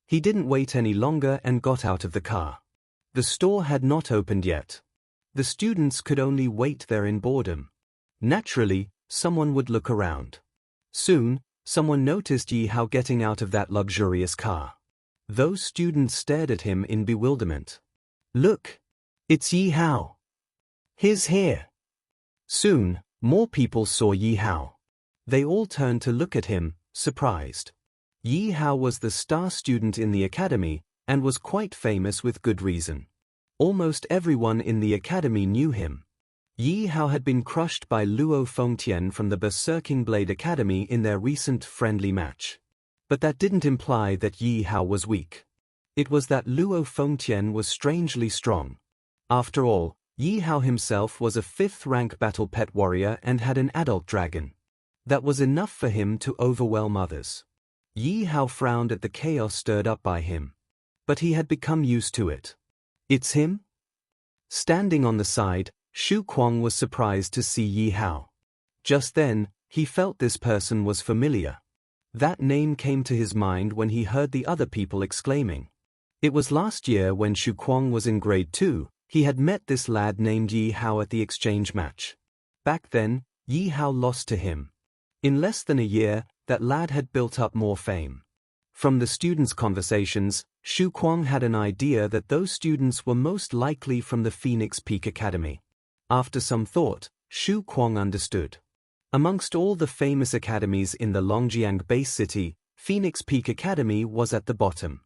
He didn't wait any longer and got out of the car. The store had not opened yet. The students could only wait there in boredom. Naturally, someone would look around. Soon, someone noticed Yi Hao getting out of that luxurious car. Those students stared at him in bewilderment. "Look! It's Yi Hao! He's here!" Soon, more people saw Yi Hao. They all turned to look at him, surprised. Yi Hao was the star student in the academy, and was quite famous with good reason. Almost everyone in the academy knew him. Yi Hao had been crushed by Luo Fengtian from the Berserking Blade Academy in their recent friendly match. But that didn't imply that Yi Hao was weak. It was that Luo Fengtian was strangely strong. After all, Yi Hao himself was a 5th-rank battle pet warrior and had an adult dragon. That was enough for him to overwhelm others. Yi Hao frowned at the chaos stirred up by him. But he had become used to it. It's him? Standing on the side, Shu Kuang was surprised to see Yi Hao. Just then, he felt this person was familiar. That name came to his mind when he heard the other people exclaiming. It was last year when Shu Kuang was in grade 2, he had met this lad named Yi Hao at the exchange match. Back then, Yi Hao lost to him. In less than a year, that lad had built up more fame. From the students' conversations, Shu Kuang had an idea that those students were most likely from the Phoenix Peak Academy. After some thought, Shu Kuang understood. Amongst all the famous academies in the Longjiang base city, Phoenix Peak Academy was at the bottom.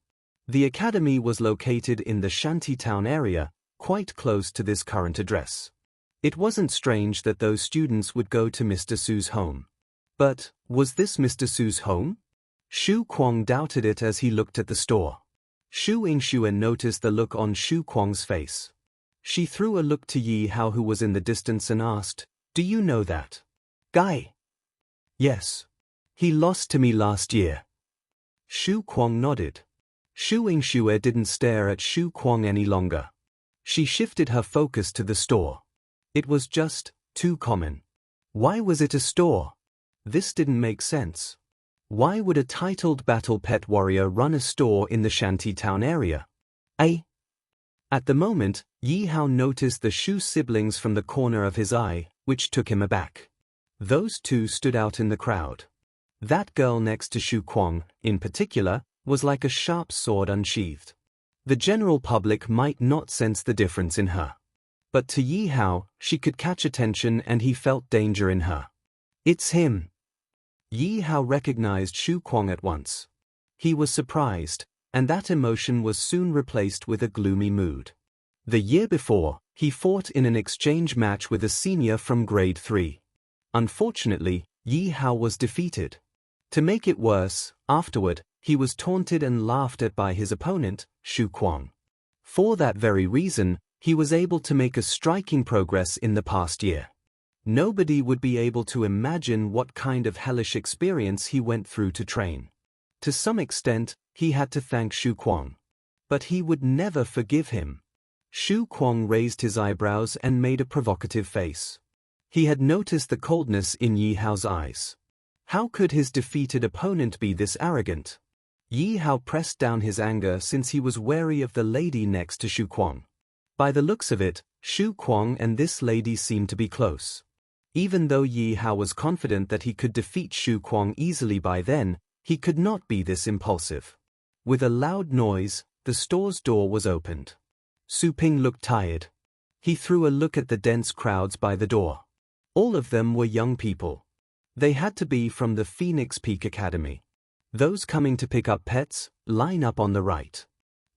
The academy was located in the Shantytown area, quite close to this current address. It wasn't strange that those students would go to Mr. Su's home. But, was this Mr. Su's home? Shu Kuang doubted it as he looked at the store. Shu Yingxue noticed the look on Shu Kuang's face. She threw a look to Yi Hao who was in the distance and asked, "Do you know that guy?" "Yes. He lost to me last year." Shu Kuang nodded. Shu Yingxue didn't stare at Shu Kuang any longer. She shifted her focus to the store. It was just too common. Why was it a store? This didn't make sense. Why would a titled battle pet warrior run a store in the Shantytown area? At the moment, Yi Hao noticed the Shu siblings from the corner of his eye, which took him aback. Those two stood out in the crowd. That girl next to Shu Kuang, in particular, was like a sharp sword unsheathed. The general public might not sense the difference in her. But to Yi Hao, she could catch attention and he felt danger in her. It's him. Yi Hao recognized Shu Kuang at once. He was surprised, and that emotion was soon replaced with a gloomy mood. The year before, he fought in an exchange match with a senior from grade 3. Unfortunately, Yi Hao was defeated. To make it worse, afterward, he was taunted and laughed at by his opponent, Shu Kuang. For that very reason, he was able to make a striking progress in the past year. Nobody would be able to imagine what kind of hellish experience he went through to train. To some extent, he had to thank Shu Kuang. But he would never forgive him. Shu Kuang raised his eyebrows and made a provocative face. He had noticed the coldness in Yi Hao's eyes. How could his defeated opponent be this arrogant? Yi Hao pressed down his anger since he was wary of the lady next to Shu Kuang. By the looks of it, Shu Kuang and this lady seemed to be close. Even though Yi Hao was confident that he could defeat Shu Kuang easily by then, he could not be this impulsive. With a loud noise, the store's door was opened. Su Ping looked tired. He threw a look at the dense crowds by the door. All of them were young people. They had to be from the Phoenix Peak Academy. Those coming to pick up pets, line up on the right.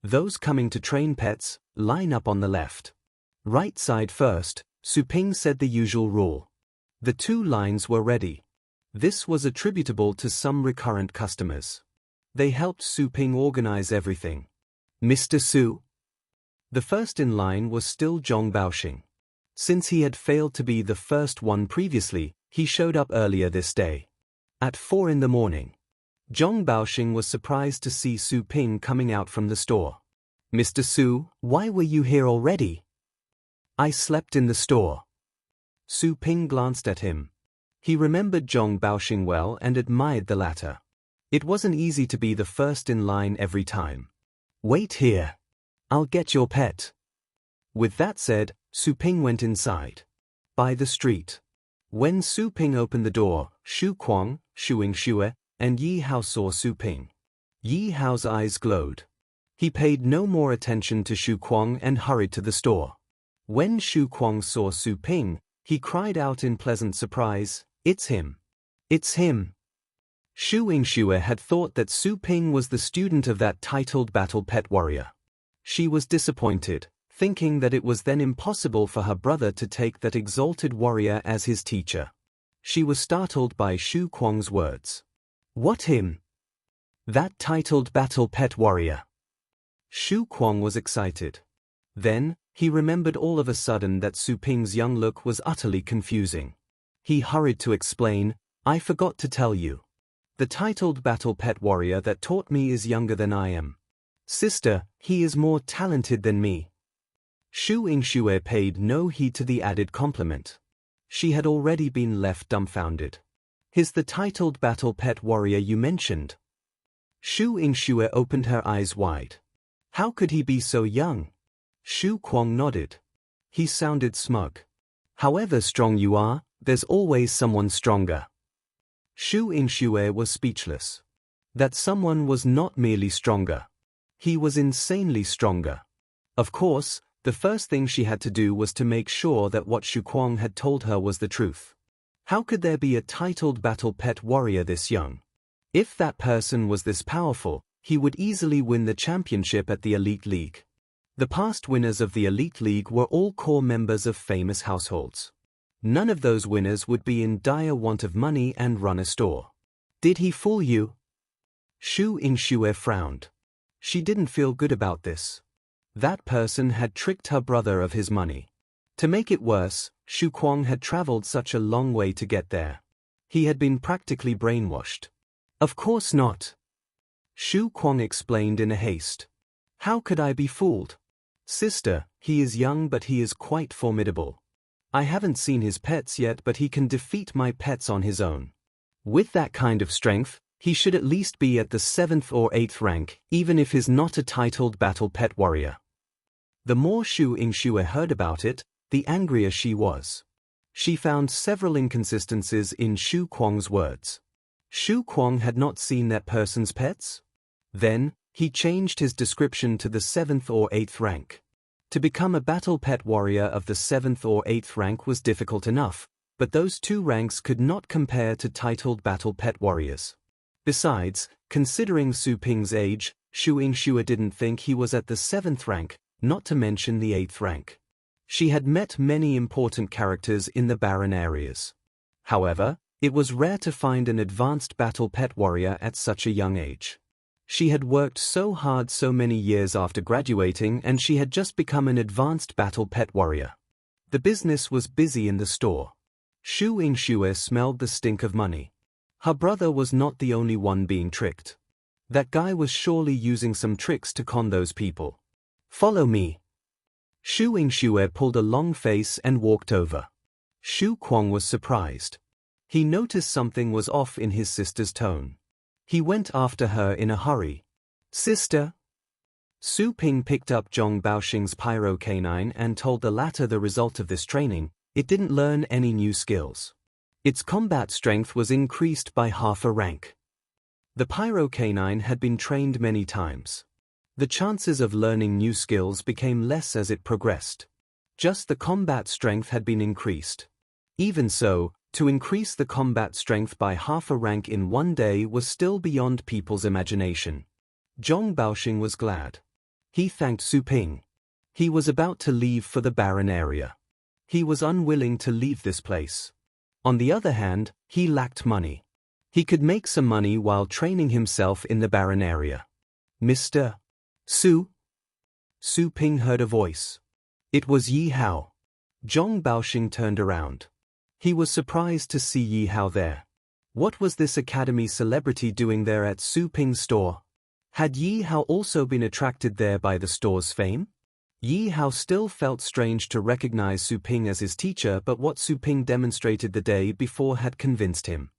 Those coming to train pets, line up on the left. Right side first, Su Ping said the usual rule. The two lines were ready. This was attributable to some recurrent customers. They helped Su Ping organize everything. Mr. Su. The first in line was still Zhong Baoxing. Since he had failed to be the first one previously, he showed up earlier this day. At 4 in the morning. Zhong Baoxing was surprised to see Su Ping coming out from the store. Mr. Su, why were you here already? I slept in the store. Su Ping glanced at him. He remembered Zhong Baoxing well and admired the latter. It wasn't easy to be the first in line every time. Wait here. I'll get your pet. With that said, Su Ping went inside. By the street. When Su Ping opened the door, Shu Kuang, Shu Yingxue, and Yi Hao saw Su Ping. Yi Hao's eyes glowed. He paid no more attention to Shu Kuang and hurried to the store. When Shu Kuang saw Su Ping, he cried out in pleasant surprise, "It's him! It's him!" Shu Yingxue had thought that Su Ping was the student of that titled battle pet warrior. She was disappointed, thinking that it was then impossible for her brother to take that exalted warrior as his teacher. She was startled by Shu Kuang's words. What him? That titled battle pet warrior. Shu Kuang was excited. Then, he remembered all of a sudden that Su Ping's young look was utterly confusing. He hurried to explain, I forgot to tell you. The titled battle pet warrior that taught me is younger than I am. Sister, he is more talented than me. Shu Yingxue paid no heed to the added compliment. She had already been left dumbfounded. He's the titled battle pet warrior you mentioned. Shu Yingxue opened her eyes wide. How could he be so young? Shu Kuang nodded. He sounded smug. However strong you are, there's always someone stronger. Shu Yingxue was speechless. That someone was not merely stronger. He was insanely stronger. Of course, the first thing she had to do was to make sure that what Shu Kuang had told her was the truth. How could there be a titled battle pet warrior this young? If that person was this powerful, he would easily win the championship at the Elite League. The past winners of the Elite League were all core members of famous households. None of those winners would be in dire want of money and run a store. Did he fool you? Shu Yingxue frowned. She didn't feel good about this. That person had tricked her brother of his money. To make it worse, Shu Kuang had traveled such a long way to get there. He had been practically brainwashed. Of course not. Shu Kuang explained in a haste. How could I be fooled? Sister, he is young but he is quite formidable. I haven't seen his pets yet but he can defeat my pets on his own. With that kind of strength, he should at least be at the 7th or 8th rank, even if he's not a titled battle pet warrior. The more Shu Yingxue heard about it, the angrier she was. She found several inconsistencies in Shu Kuang's words. Shu Kuang had not seen that person's pets? Then, he changed his description to the 7th or 8th rank. To become a battle pet warrior of the 7th or 8th rank was difficult enough, but those two ranks could not compare to titled battle pet warriors. Besides, considering Su Ping's age, Shu Yingxue didn't think he was at the 7th rank, not to mention the 8th rank. She had met many important characters in the barren areas. However, it was rare to find an advanced battle pet warrior at such a young age. She had worked so hard so many years after graduating and she had just become an advanced battle pet warrior. The business was busy in the store. Shu Yingxue smelled the stink of money. Her brother was not the only one being tricked. That guy was surely using some tricks to con those people. Follow me. Shu Yingxue pulled a long face and walked over. Shu Kuang was surprised. He noticed something was off in his sister's tone. He went after her in a hurry. Sister? Su Ping picked up Zhong Baoxing's pyro canine and told the latter the result of this training. It didn't learn any new skills. Its combat strength was increased by half a rank. The pyro canine had been trained many times. The chances of learning new skills became less as it progressed. Just the combat strength had been increased. Even so, to increase the combat strength by half a rank in one day was still beyond people's imagination. Zhong Baoxing was glad. He thanked Su Ping. He was about to leave for the barren area. He was unwilling to leave this place. On the other hand, he lacked money. He could make some money while training himself in the barren area. Mr. Su? Su Ping heard a voice. It was Yi Hao. Zhong Baoxing turned around. He was surprised to see Yi Hao there. What was this academy celebrity doing there at Su Ping's store? Had Yi Hao also been attracted there by the store's fame? Yi Hao still felt strange to recognize Su Ping as his teacher, but what Su Ping demonstrated the day before had convinced him.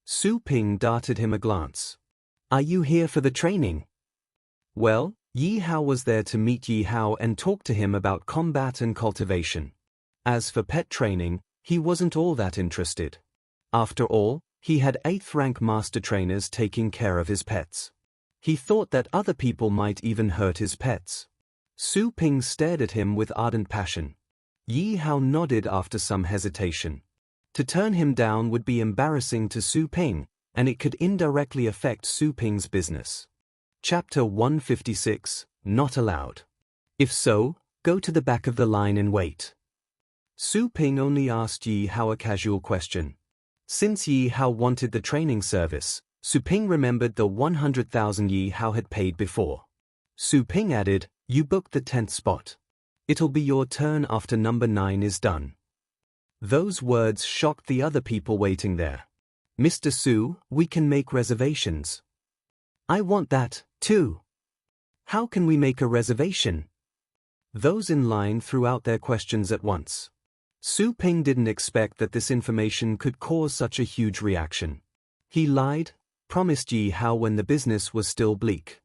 Su Ping darted him a glance. Are you here for the training? Well, Yi Hao was there to meet Yi Hao and talk to him about combat and cultivation. As for pet training, he wasn't all that interested. After all, he had 8th rank master trainers taking care of his pets. He thought that other people might even hurt his pets. Su Ping stared at him with ardent passion. Yi Hao nodded after some hesitation. To turn him down would be embarrassing to Su Ping, and it could indirectly affect Su Ping's business. Chapter 156, Not Allowed. If so, go to the back of the line and wait. Su Ping only asked Yi Hao a casual question. Since Yi Hao wanted the training service, Su Ping remembered the 100,000 Yi Hao had paid before. Su Ping added, "You booked the 10th spot. It'll be your turn after number 9 is done." Those words shocked the other people waiting there. "Mr. Su, we can make reservations." "I want that, too." "How can we make a reservation?" Those in line threw out their questions at once. Su Ping didn't expect that this information could cause such a huge reaction. He lied, promised Yi Hao when the business was still bleak.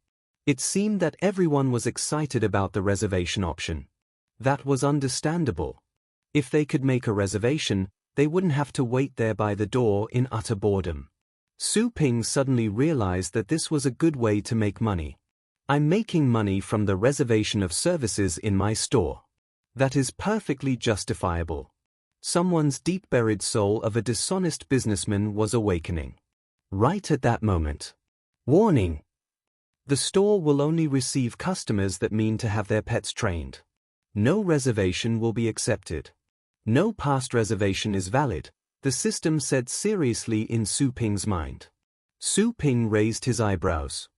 It seemed that everyone was excited about the reservation option. That was understandable. If they could make a reservation, they wouldn't have to wait there by the door in utter boredom. Su Ping suddenly realized that this was a good way to make money. "I'm making money from the reservation of services in my store. That is perfectly justifiable." Someone's deep-buried soul of a dishonest businessman was awakening. Right at that moment. Warning! The store will only receive customers that mean to have their pets trained. No reservation will be accepted. No past reservation is valid, the system said seriously in Su Ping's mind. Su Ping raised his eyebrows.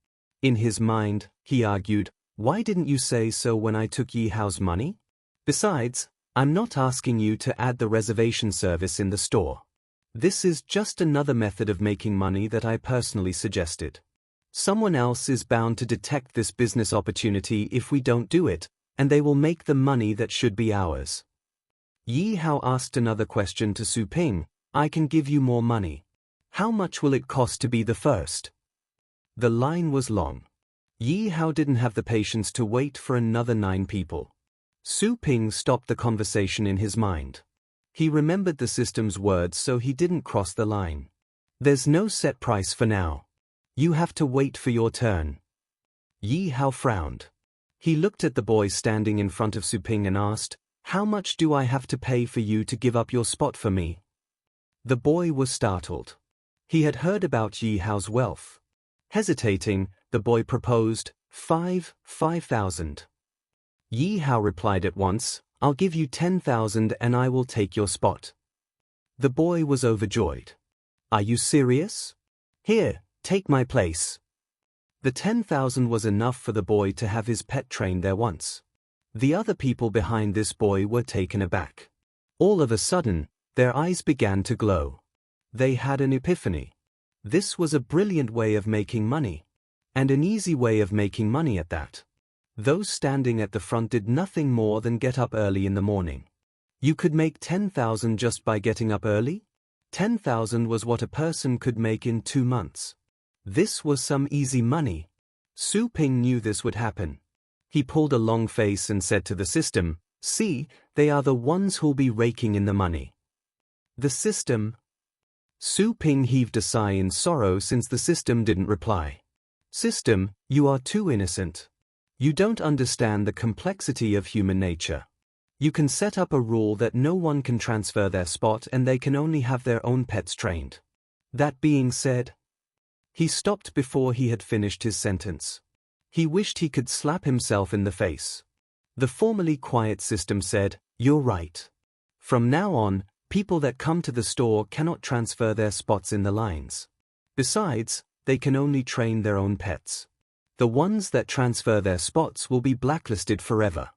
In his mind, he argued, "Why didn't you say so when I took Yi Hao's money? Besides, I'm not asking you to add the reservation service in the store. This is just another method of making money that I personally suggested. Someone else is bound to detect this business opportunity if we don't do it, and they will make the money that should be ours." Yi Hao asked another question to Su Ping, "I can give you more money. How much will it cost to be the first?" The line was long. Yi Hao didn't have the patience to wait for another 9 people. Su Ping stopped the conversation in his mind. He remembered the system's words so he didn't cross the line. "There's no set price for now. You have to wait for your turn." Yi Hao frowned. He looked at the boy standing in front of Su Ping and asked, "How much do I have to pay for you to give up your spot for me?" The boy was startled. He had heard about Yi Hao's wealth. Hesitating, the boy proposed, 5,000. Yi Hao replied at once, "I'll give you 10,000 and I will take your spot." The boy was overjoyed. "Are you serious? Here, take my place." The 10,000 was enough for the boy to have his pet trained there once. The other people behind this boy were taken aback. All of a sudden, their eyes began to glow. They had an epiphany. This was a brilliant way of making money. And an easy way of making money at that. Those standing at the front did nothing more than get up early in the morning. You could make 10,000 just by getting up early? 10,000 was what a person could make in 2 months. This was some easy money. Su Ping knew this would happen. He pulled a long face and said to the system, "See, they are the ones who'll be raking in the money." The system? Su Ping heaved a sigh in sorrow since the system didn't reply. "System, you are too innocent. You don't understand the complexity of human nature. You can set up a rule that no one can transfer their spot and they can only have their own pets trained. That being said..." He stopped before he had finished his sentence. He wished he could slap himself in the face. The formerly quiet system said, "You're right. From now on, people that come to the store cannot transfer their spots in the lines. Besides, they can only train their own pets. The ones that transfer their spots will be blacklisted forever.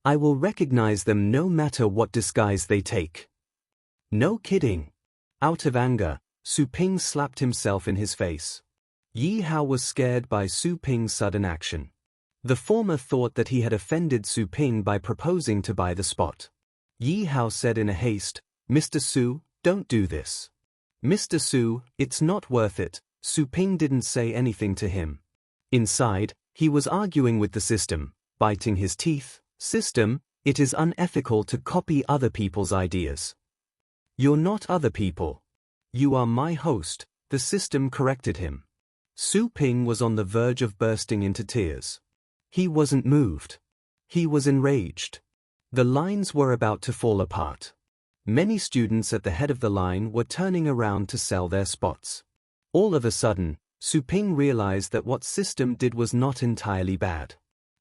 I will recognize them no matter what disguise they take." No kidding. Out of anger, Su Ping slapped himself in his face. Yi Hao was scared by Su Ping's sudden action. The former thought that he had offended Su Ping by proposing to buy the spot. Yi Hao said in a haste, "Mr. Su, don't do this." "Mr. Su, it's not worth it." Su Ping didn't say anything to him. Inside, he was arguing with the system, biting his teeth. "System, it is unethical to copy other people's ideas." "You're not other people. You are my host," the system corrected him. Su Ping was on the verge of bursting into tears. He wasn't moved. He was enraged. The lines were about to fall apart. Many students at the head of the line were turning around to sell their spots. All of a sudden, Su Ping realized that what system did was not entirely bad.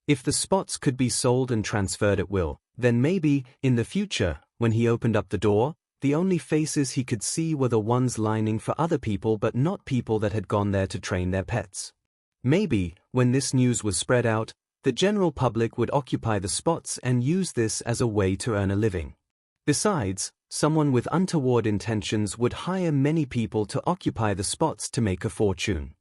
If the spots could be sold and transferred at will, then maybe, in the future, when he opened up the door, the only faces he could see were the ones lining for other people but not people that had gone there to train their pets. Maybe, when this news was spread out, the general public would occupy the spots and use this as a way to earn a living. Besides, someone with untoward intentions would hire many people to occupy the spots to make a fortune.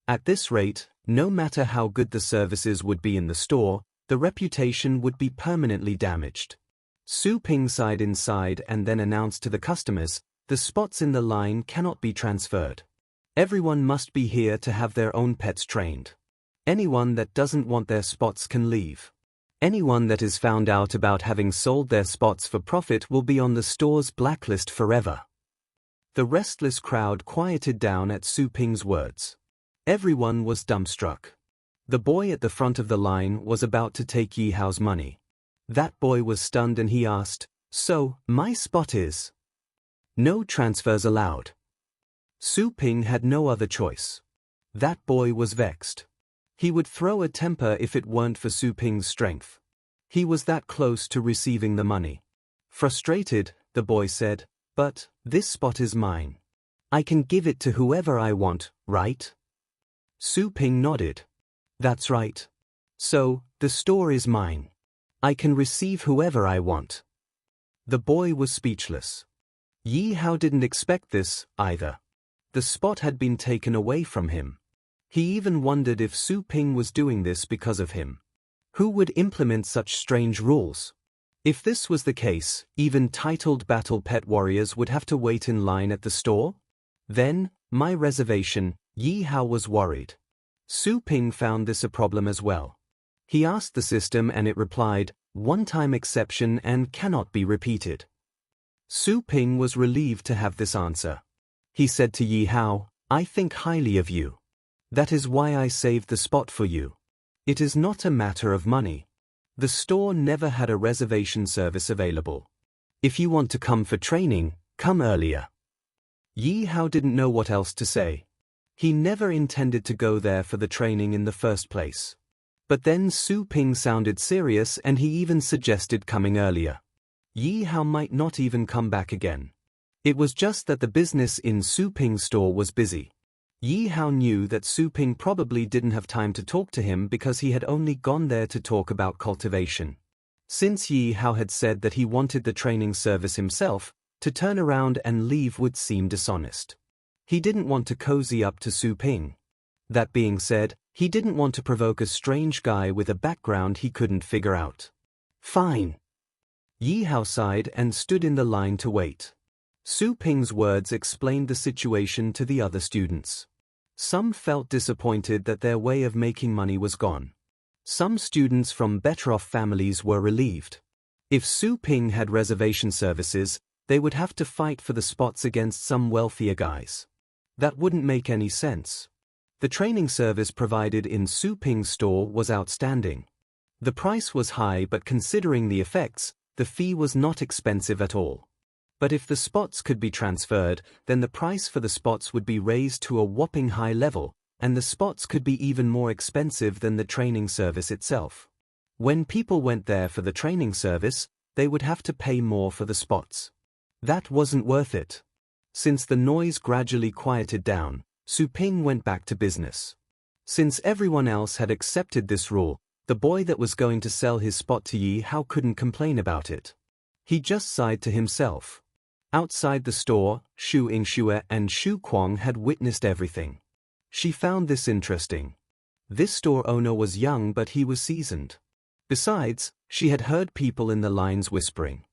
At this rate, no matter how good the services would be in the store, the reputation would be permanently damaged. Su Ping sighed inside and then announced to the customers, "The spots in the line cannot be transferred. Everyone must be here to have their own pets trained. Anyone that doesn't want their spots can leave. Anyone that is found out about having sold their spots for profit will be on the store's blacklist forever." The restless crowd quieted down at Su Ping's words. Everyone was dumbstruck. The boy at the front of the line was about to take Yi Hao's money. That boy was stunned and he asked, "So, my spot is?" "No transfers allowed." Su Ping had no other choice. That boy was vexed. He would throw a temper if it weren't for Su Ping's strength. He was that close to receiving the money. Frustrated, the boy said, "But, this spot is mine. I can give it to whoever I want, right?" Su Ping nodded. "That's right. So, the store is mine. I can receive whoever I want." The boy was speechless. Yi Hao didn't expect this, either. The spot had been taken away from him. He even wondered if Su Ping was doing this because of him. Who would implement such strange rules? If this was the case, even titled battle pet warriors would have to wait in line at the store? Then, my reservation, Yi Hao was worried. Su Ping found this a problem as well. He asked the system and it replied, "One-time exception and cannot be repeated." Su Ping was relieved to have this answer. He said to Yi Hao, "I think highly of you. That is why I saved the spot for you. It is not a matter of money. The store never had a reservation service available. If you want to come for training, come earlier." Yi Hao didn't know what else to say. He never intended to go there for the training in the first place. But then Su Ping sounded serious and he even suggested coming earlier. Yi Hao might not even come back again. It was just that the business in Su Ping's store was busy. Yi Hao knew that Su Ping probably didn't have time to talk to him because he had only gone there to talk about cultivation. Since Yi Hao had said that he wanted the training service himself, to turn around and leave would seem dishonest. He didn't want to cozy up to Su Ping. That being said, he didn't want to provoke a strange guy with a background he couldn't figure out. "Fine." Yi Hao sighed and stood in the line to wait. Su Ping's words explained the situation to the other students. Some felt disappointed that their way of making money was gone. Some students from better-off families were relieved. If Su Ping had reservation services, they would have to fight for the spots against some wealthier guys. That wouldn't make any sense. The training service provided in Su Ping's store was outstanding. The price was high, but considering the effects, the fee was not expensive at all. But if the spots could be transferred, then the price for the spots would be raised to a whopping high level, and the spots could be even more expensive than the training service itself. When people went there for the training service, they would have to pay more for the spots. That wasn't worth it. Since the noise gradually quieted down, Su Ping went back to business. Since everyone else had accepted this rule, the boy that was going to sell his spot to Yi Hao couldn't complain about it. He just sighed to himself. Outside the store, Shu Yingxue and Shu Kuang had witnessed everything. She found this interesting. This store owner was young but he was seasoned. Besides, she had heard people in the lines whispering.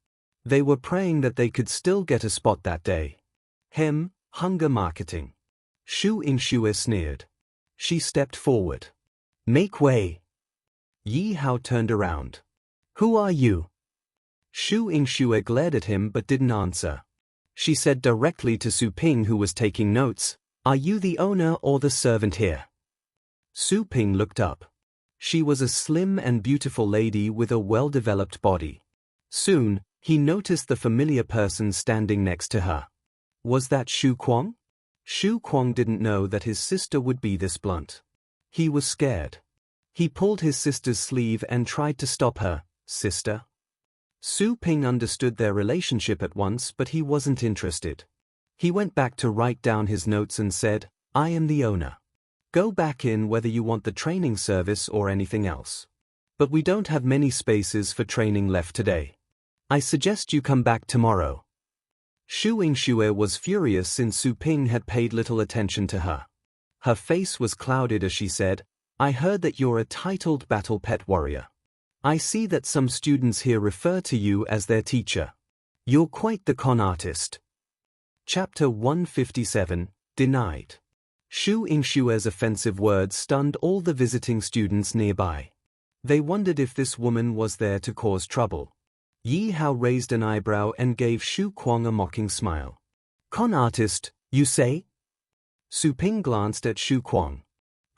They were praying that they could still get a spot that day. Hunger marketing. Shu Yingxue sneered. She stepped forward. "Make way." Yi Hao turned around. "Who are you?" Shu Yingxue glared at him but didn't answer. She said directly to Su Ping, who was taking notes, "Are you the owner or the servant here?" Su Ping looked up. She was a slim and beautiful lady with a well-developed body. Soon, he noticed the familiar person standing next to her. Was that Shu Kuang? Shu Kuang didn't know that his sister would be this blunt. He was scared. He pulled his sister's sleeve and tried to stop her. "Sister?" Su Ping understood their relationship at once, but he wasn't interested. He went back to write down his notes and said, "I am the owner. Go back in whether you want the training service or anything else. But we don't have many spaces for training left today. I suggest you come back tomorrow." Shu Yingxue was furious since Su Ping had paid little attention to her. Her face was clouded as she said, "I heard that you're a titled battle pet warrior. I see that some students here refer to you as their teacher. You're quite the con artist." Chapter 157, Denied. Shu Yingxue's offensive words stunned all the visiting students nearby. They wondered if this woman was there to cause trouble. Yi Hao raised an eyebrow and gave Shu Kuang a mocking smile. "Con artist, you say?" Su Ping glanced at Shu Kuang.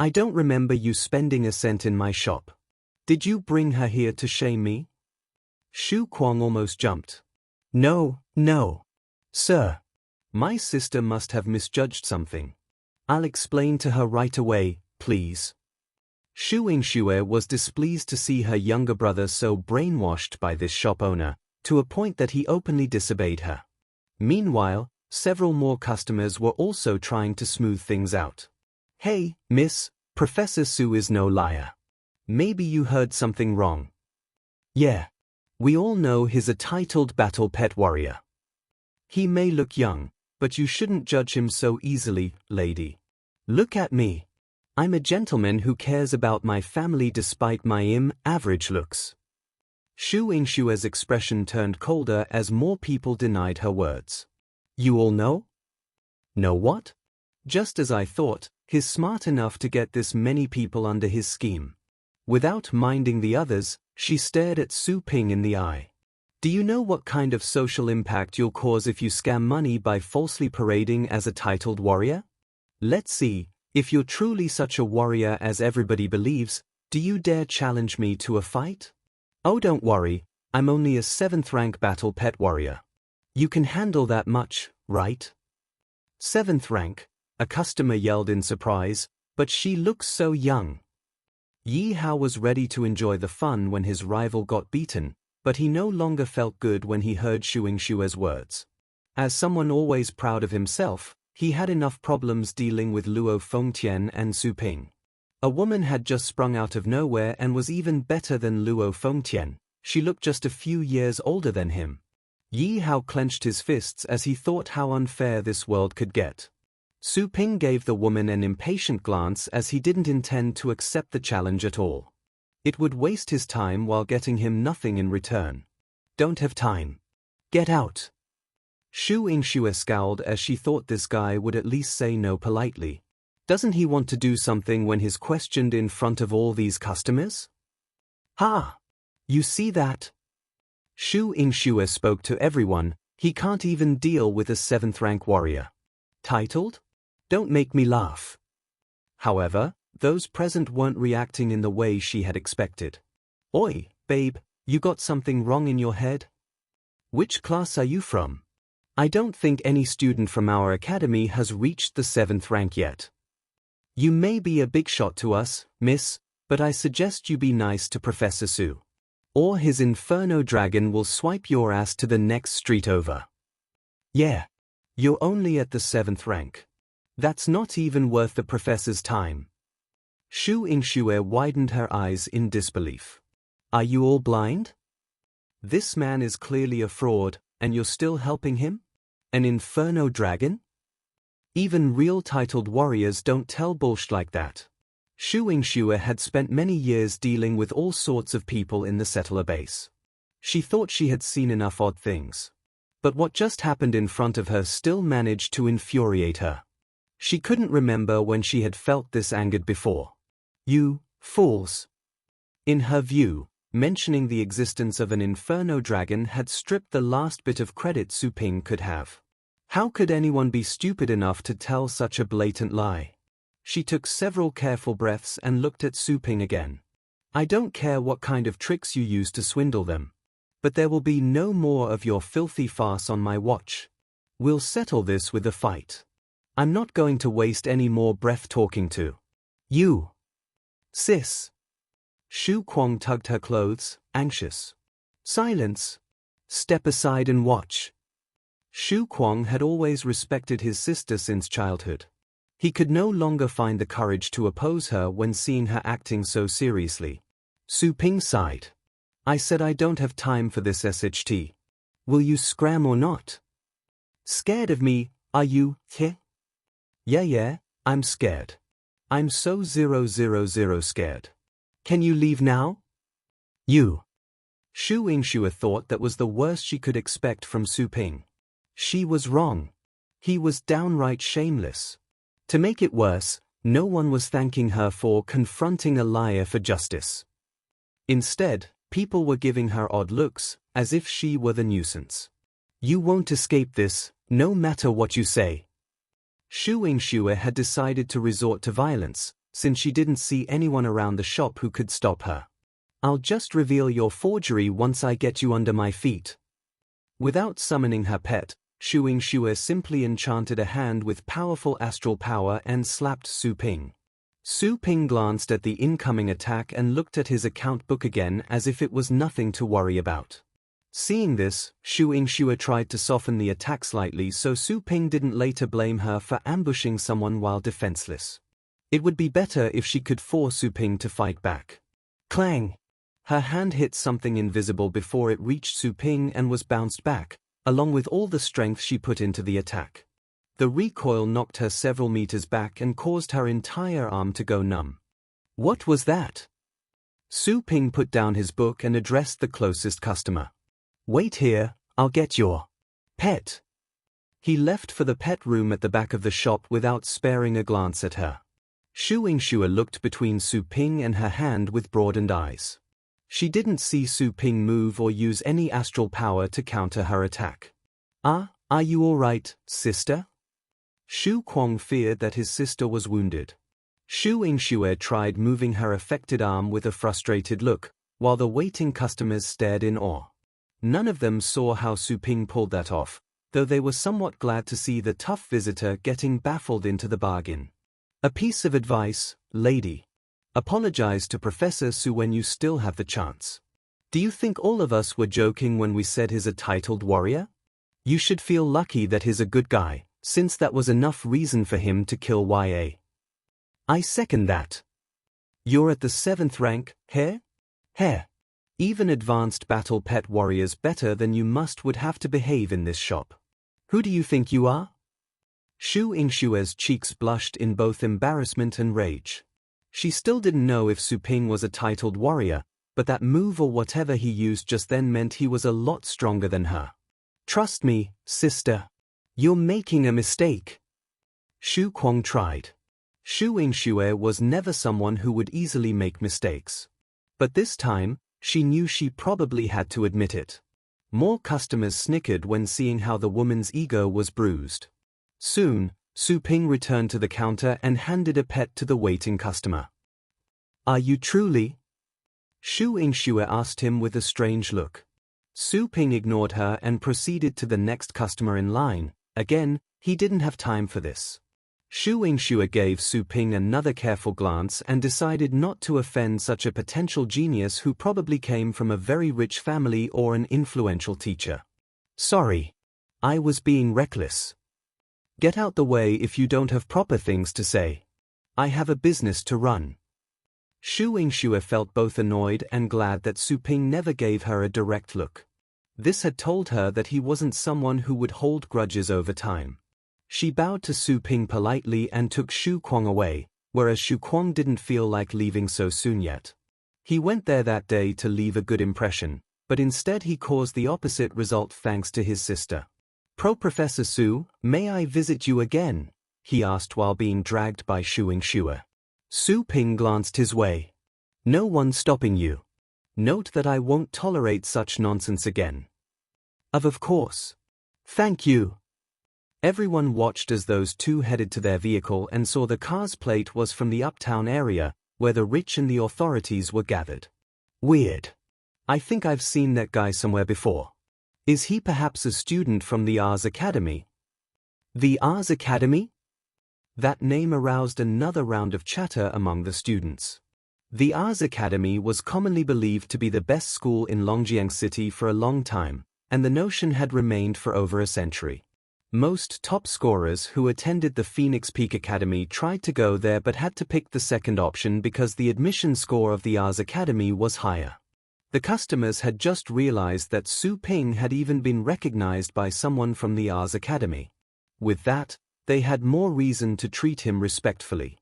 "I don't remember you spending a cent in my shop. Did you bring her here to shame me?" Shu Kuang almost jumped. No, sir. My sister must have misjudged something. I'll explain to her right away, please." Shu Yingxue was displeased to see her younger brother so brainwashed by this shop owner, to a point that he openly disobeyed her. Meanwhile, several more customers were also trying to smooth things out. "Hey, miss, Professor Su is no liar. Maybe you heard something wrong." "Yeah. We all know he's a titled battle pet warrior. He may look young, but you shouldn't judge him so easily, lady. Look at me. I'm a gentleman who cares about my family despite my average looks." Shu Yingxue's expression turned colder as more people denied her words. "You all know?" "Know what?" "Just as I thought, he's smart enough to get this many people under his scheme." Without minding the others, she stared at Su Ping in the eye. "Do you know what kind of social impact you'll cause if you scam money by falsely parading as a titled warrior? Let's see, if you're truly such a warrior as everybody believes, do you dare challenge me to a fight?" "Oh, don't worry, I'm only a 7th rank battle pet warrior. You can handle that much, right?" "7th rank," a customer yelled in surprise, "but she looks so young." Yi Hao was ready to enjoy the fun when his rival got beaten, but he no longer felt good when he heard Shu Yingxue's words. As someone always proud of himself, he had enough problems dealing with Luo Fengtian and Su Ping. A woman had just sprung out of nowhere and was even better than Luo Fengtian. She looked just a few years older than him. Yi Hao clenched his fists as he thought how unfair this world could get. Su Ping gave the woman an impatient glance as he didn't intend to accept the challenge at all. It would waste his time while getting him nothing in return. "Don't have time. Get out." Shu Yingxue scowled as she thought this guy would at least say no politely. Doesn't he want to do something when he's questioned in front of all these customers? "Ha! You see that?" Shu Yingxue spoke to everyone. He can't even deal with a 7th rank warrior. Titled? Don't make me laugh. However, those present weren't reacting in the way she had expected. "Oi, babe, you got something wrong in your head? Which class are you from? I don't think any student from our academy has reached the 7th rank yet. You may be a big shot to us, miss, but I suggest you be nice to Professor Su. Or his Inferno Dragon will swipe your ass to the next street over." "Yeah. You're only at the 7th rank. That's not even worth the professor's time." Shu Yingxue widened her eyes in disbelief. "Are you all blind? This man is clearly a fraud, and you're still helping him? An Inferno Dragon? Even real titled warriors don't tell bullshit like that." Shu Yingxue had spent many years dealing with all sorts of people in the settler base. She thought she had seen enough odd things. But what just happened in front of her still managed to infuriate her. She couldn't remember when she had felt this angered before. "You fools." In her view, mentioning the existence of an Inferno Dragon had stripped the last bit of credit Su Ping could have. How could anyone be stupid enough to tell such a blatant lie? She took several careful breaths and looked at Su Ping again. "I don't care what kind of tricks you use to swindle them. But there will be no more of your filthy farce on my watch. We'll settle this with a fight. I'm not going to waste any more breath talking to you. Sis." Shu Kuang tugged her clothes, anxious. "Silence, Step aside and watch. Shu Kuang had always respected his sister since childhood. He could no longer find the courage to oppose her when seeing her acting so seriously. Su Ping sighed. I said I don't have time for this SHT. Will you scram or not? Scared of me, are you, heh? Yeah, I'm scared. I'm so 000 scared. Can you leave now? You. Shu Yingxue thought that was the worst she could expect from Su Ping. She was wrong. He was downright shameless. To make it worse, no one was thanking her for confronting a liar for justice. Instead, people were giving her odd looks, as if she were the nuisance. You won't escape this, no matter what you say. Shu Yingxue had decided to resort to violence, since she didn't see anyone around the shop who could stop her. I'll just reveal your forgery once I get you under my feet. Without summoning her pet, Shu Yingxue simply enchanted a hand with powerful astral power and slapped Su Ping. Su Ping glanced at the incoming attack and looked at his account book again as if it was nothing to worry about. Seeing this, Shu Yingxue tried to soften the attack slightly so Su Ping didn't later blame her for ambushing someone while defenseless. It would be better if she could force Su Ping to fight back. Clang! Her hand hit something invisible before it reached Su Ping and was bounced back, along with all the strength she put into the attack. The recoil knocked her several meters back and caused her entire arm to go numb. What was that? Su Ping put down his book and addressed the closest customer. Wait here, I'll get your pet. He left for the pet room at the back of the shop without sparing a glance at her. Shu Yingxue looked between Su Ping and her hand with broadened eyes. She didn't see Su Ping move or use any astral power to counter her attack. Are you all right, sister? Shu Kuang feared that his sister was wounded. Shu Yingxue tried moving her affected arm with a frustrated look, while the waiting customers stared in awe. None of them saw how Su Ping pulled that off, though they were somewhat glad to see the tough visitor getting baffled into the bargain. A piece of advice, lady. Apologize to Professor Su when you still have the chance. Do you think all of us were joking when we said he's a titled warrior? You should feel lucky that he's a good guy, since that was enough reason for him to kill YA. I second that. You're at the 7th rank, heh? Even advanced battle pet warriors better than you would have to behave in this shop. Who do you think you are? Shu Yingxue's cheeks blushed in both embarrassment and rage. She still didn't know if Su Ping was a titled warrior, but that move or whatever he used just then meant he was a lot stronger than her. Trust me, sister. You're making a mistake. Shu Kuang tried. Shu Yingxue was never someone who would easily make mistakes. But this time, she knew she probably had to admit it. More customers snickered when seeing how the woman's ego was bruised. Soon, Su Ping returned to the counter and handed a pet to the waiting customer. Are you truly? Shu Yingxue asked him with a strange look. Su Ping ignored her and proceeded to the next customer in line. Again, he didn't have time for this. Shu Yingxue gave Su Ping another careful glance and decided not to offend such a potential genius who probably came from a very rich family or an influential teacher. Sorry. I was being reckless. Get out the way if you don't have proper things to say. I have a business to run. Shu Yingxue felt both annoyed and glad that Su Ping never gave her a direct look. This had told her that he wasn't someone who would hold grudges over time. She bowed to Su Ping politely and took Shu Kuang away, whereas Shu Kuang didn't feel like leaving so soon yet. He went there that day to leave a good impression, but instead he caused the opposite result thanks to his sister. Professor Su, may I visit you again? He asked while being dragged by Shu Yingxue. Su Ping glanced his way. No one stopping you. Note that I won't tolerate such nonsense again. Of course. Thank you. Everyone watched as those two headed to their vehicle and saw the car's plate was from the uptown area, where the rich and the authorities were gathered. Weird. I think I've seen that guy somewhere before. Is he perhaps a student from the Ars Academy? The Ars Academy? That name aroused another round of chatter among the students. The Ars Academy was commonly believed to be the best school in Longjiang City for a long time, and the notion had remained for over a century. Most top scorers who attended the Phoenix Peak Academy tried to go there but had to pick the second option because the admission score of the Ars Academy was higher. The customers had just realized that Su Ping had even been recognized by someone from the Ars Academy. With that, they had more reason to treat him respectfully.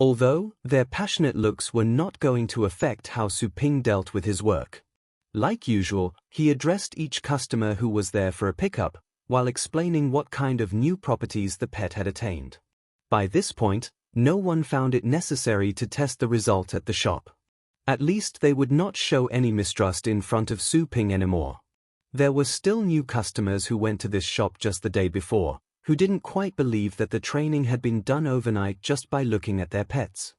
Although, their passionate looks were not going to affect how Su Ping dealt with his work. Like usual, he addressed each customer who was there for a pickup, while explaining what kind of new properties the pet had attained. By this point, no one found it necessary to test the result at the shop. At least they would not show any mistrust in front of Su Ping anymore. There were still new customers who went to this shop just the day before, who didn't quite believe that the training had been done overnight just by looking at their pets.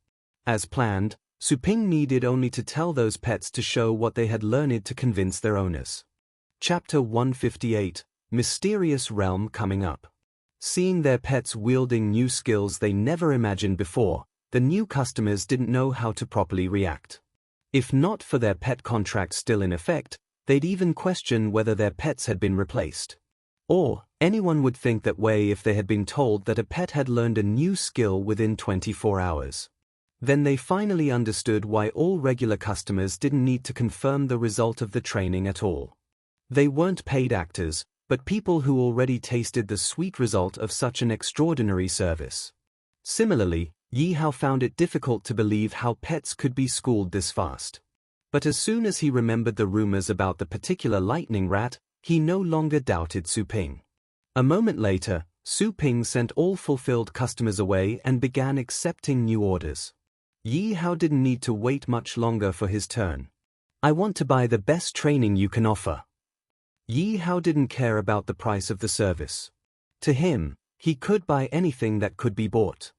As planned, Su Ping needed only to tell those pets to show what they had learned to convince their owners. Chapter 158, Mysterious Realm Coming Up. Seeing their pets wielding new skills they never imagined before, the new customers didn't know how to properly react. If not for their pet contract still in effect, they'd even question whether their pets had been replaced. Or, anyone would think that way if they had been told that a pet had learned a new skill within 24 hours. Then they finally understood why all regular customers didn't need to confirm the result of the training at all. They weren't paid actors, but people who already tasted the sweet result of such an extraordinary service. Similarly, Yi Hao found it difficult to believe how pets could be schooled this fast. But as soon as he remembered the rumors about the particular lightning rat, he no longer doubted Su Ping. A moment later, Su Ping sent all fulfilled customers away and began accepting new orders. Yi Hao didn't need to wait much longer for his turn. "I want to buy the best training you can offer." Yi Hao didn't care about the price of the service. To him, he could buy anything that could be bought.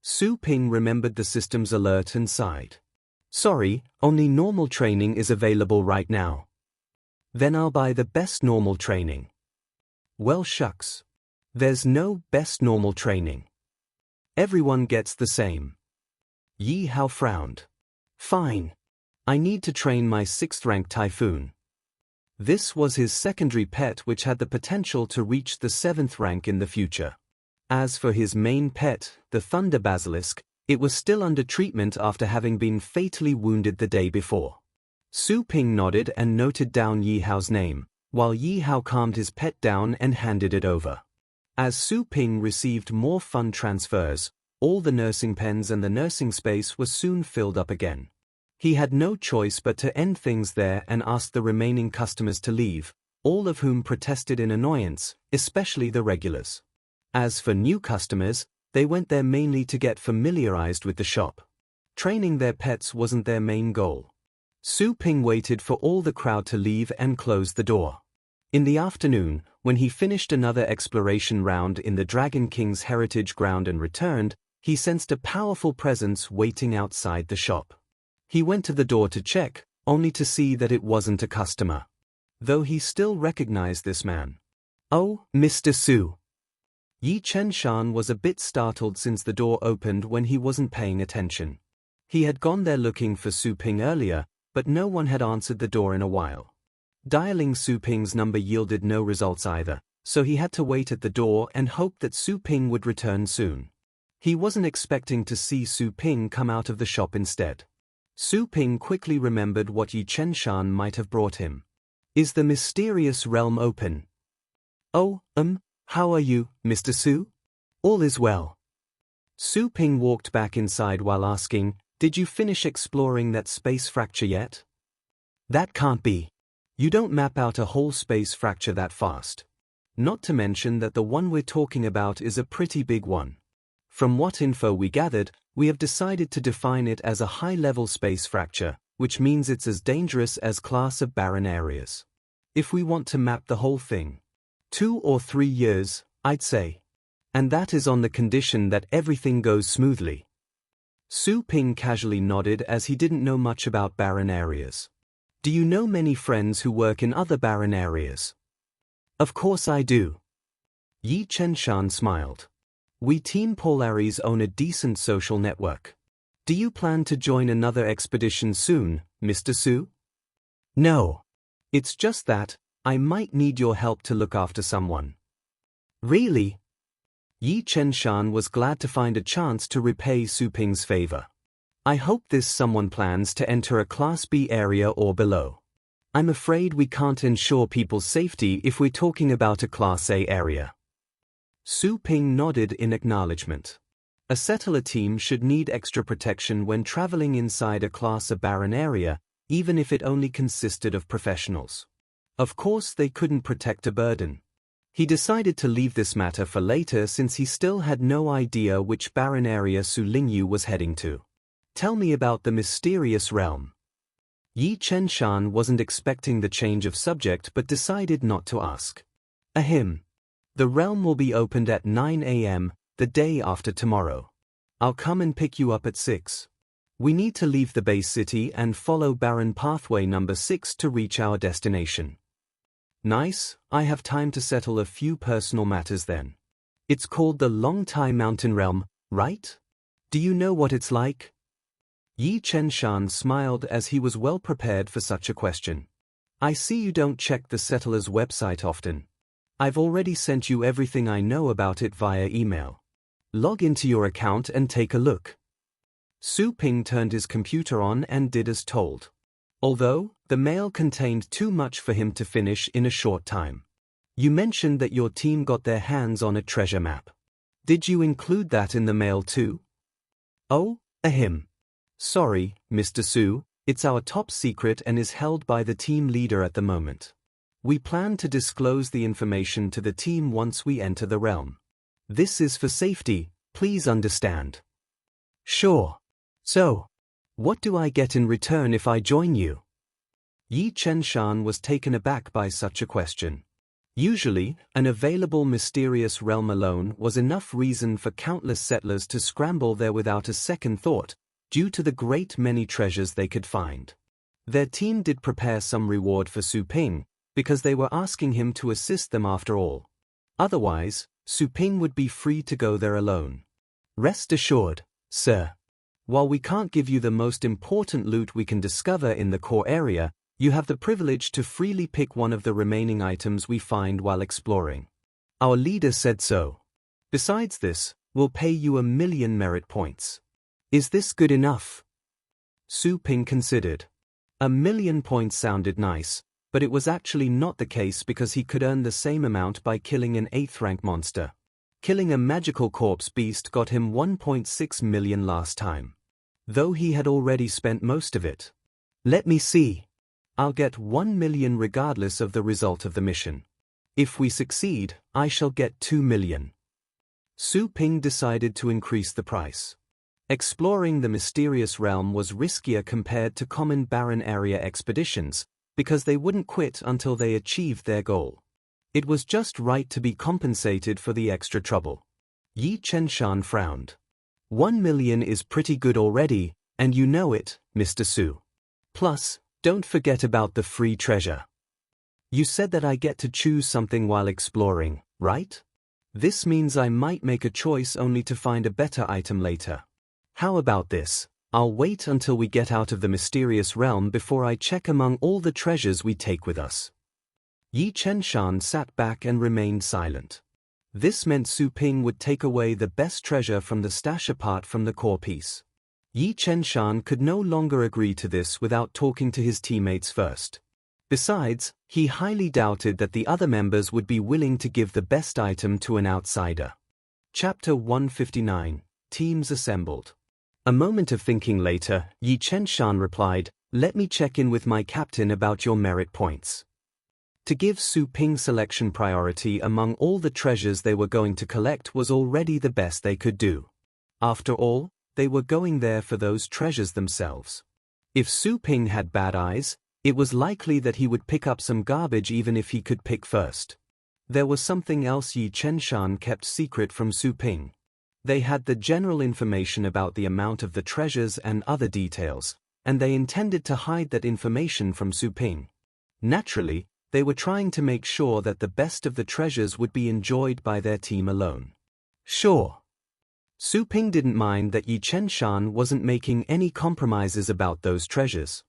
Su Ping remembered the system's alert and sighed. "Sorry, only normal training is available right now." "Then I'll buy the best normal training." "Well shucks. There's no best normal training. Everyone gets the same." Yi Hao frowned. "Fine. I need to train my 6th-rank Typhoon." This was his secondary pet which had the potential to reach the 7th rank in the future. As for his main pet, the Thunder Basilisk, it was still under treatment after having been fatally wounded the day before. Su Ping nodded and noted down Yi Hao's name, while Yi Hao calmed his pet down and handed it over. As Su Ping received more fund transfers, all the nursing pens and the nursing space were soon filled up again. He had no choice but to end things there and ask the remaining customers to leave, all of whom protested in annoyance, especially the regulars. As for new customers, they went there mainly to get familiarized with the shop. Training their pets wasn't their main goal. Su Ping waited for all the crowd to leave and closed the door. In the afternoon, when he finished another exploration round in the Dragon King's heritage ground and returned, he sensed a powerful presence waiting outside the shop. He went to the door to check, only to see that it wasn't a customer. Though he still recognized this man. "Oh, Mr. Su." Yi Chen-shan was a bit startled since the door opened when he wasn't paying attention. He had gone there looking for Su Ping earlier, but no one had answered the door in a while. Dialing Su Ping's number yielded no results either, so he had to wait at the door and hope that Su Ping would return soon. He wasn't expecting to see Su Ping come out of the shop instead. Su Ping quickly remembered what Yi Chen-shan might have brought him. "Is the mysterious realm open?" "Oh, how are you, Mr. Su?" "All is well." Su Ping walked back inside while asking, "Did you finish exploring that space fracture yet?" "That can't be. You don't map out a whole space fracture that fast. Not to mention that the one we're talking about is a pretty big one. From what info we gathered, we have decided to define it as a high-level space fracture, which means it's as dangerous as class of barren areas. If we want to map the whole thing, 2 or 3 years, I'd say. And that is on the condition that everything goes smoothly." Su Ping casually nodded as he didn't know much about barren areas. "Do you know many friends who work in other barren areas?" "Of course I do." Yi Chen-shan smiled. "We Team Polaris own a decent social network. Do you plan to join another expedition soon, Mr. Su?" "No. It's just that, I might need your help to look after someone. Really? Yi Chen-shan was glad to find a chance to repay Su Ping's favor. I hope this someone plans to enter a Class B area or below. I'm afraid we can't ensure people's safety if we're talking about a Class A area. Su Ping nodded in acknowledgement. A settler team should need extra protection when traveling inside a Class A barren area, even if it only consisted of professionals. Of course they couldn't protect a burden. He decided to leave this matter for later since he still had no idea which barren area Su Lingyu was heading to. Tell me about the mysterious realm. Yi Chen-shan wasn't expecting the change of subject but decided not to ask. Ahem. The realm will be opened at 9 a.m., the day after tomorrow. I'll come and pick you up at 6. We need to leave the base city and follow barren pathway number 6 to reach our destination. Nice, I have time to settle a few personal matters then. It's called the Longtai Mountain Realm, right? Do you know what it's like? Yi Chen-shan smiled as he was well prepared for such a question. I see you don't check the settler's website often. I've already sent you everything I know about it via email. Log into your account and take a look. Su Ping turned his computer on and did as told. Although, the mail contained too much for him to finish in a short time. You mentioned that your team got their hands on a treasure map. Did you include that in the mail too? Oh, ahem. Sorry, Mr. Su, it's our top secret and is held by the team leader at the moment. We plan to disclose the information to the team once we enter the realm. This is for safety, please understand. Sure. So, what do I get in return if I join you? Yi Chen-shan was taken aback by such a question. Usually, an available mysterious realm alone was enough reason for countless settlers to scramble there without a second thought, due to the great many treasures they could find. Their team did prepare some reward for Su Ping, because they were asking him to assist them after all. Otherwise, Su Ping would be free to go there alone. Rest assured, sir. While we can't give you the most important loot we can discover in the core area, you have the privilege to freely pick one of the remaining items we find while exploring. Our leader said so. Besides this, we'll pay you 1,000,000 merit points. Is this good enough? Su Ping considered. 1,000,000 points sounded nice, but it was actually not the case because he could earn the same amount by killing an 8th rank monster. Killing a magical corpse beast got him 1.6 million last time. Though he had already spent most of it. Let me see. I'll get 1 million regardless of the result of the mission. If we succeed, I shall get 2 million. Su Ping decided to increase the price. Exploring the mysterious realm was riskier compared to common barren area expeditions, because they wouldn't quit until they achieved their goal. It was just right to be compensated for the extra trouble. Yi Chen-shan frowned. 1 million is pretty good already, and you know it, Mr. Su. Plus, don't forget about the free treasure. You said that I get to choose something while exploring, right? This means I might make a choice only to find a better item later. How about this? I'll wait until we get out of the mysterious realm before I check among all the treasures we take with us. Yi Chen-shan sat back and remained silent. This meant Su Ping would take away the best treasure from the stash apart from the core piece. Yi Chen-shan could no longer agree to this without talking to his teammates first. Besides, he highly doubted that the other members would be willing to give the best item to an outsider. Chapter 159, Teams Assembled. A moment of thinking later, Yi Chen-shan replied, "Let me check in with my captain about your merit points." To give Su Ping selection priority among all the treasures they were going to collect was already the best they could do. After all, they were going there for those treasures themselves. If Su Ping had bad eyes, it was likely that he would pick up some garbage even if he could pick first. There was something else Yi Chen-shan kept secret from Su Ping. They had the general information about the amount of the treasures and other details, and they intended to hide that information from Su Ping. Naturally, they were trying to make sure that the best of the treasures would be enjoyed by their team alone. Sure. Su Ping didn't mind that Yi Chen-shan wasn't making any compromises about those treasures.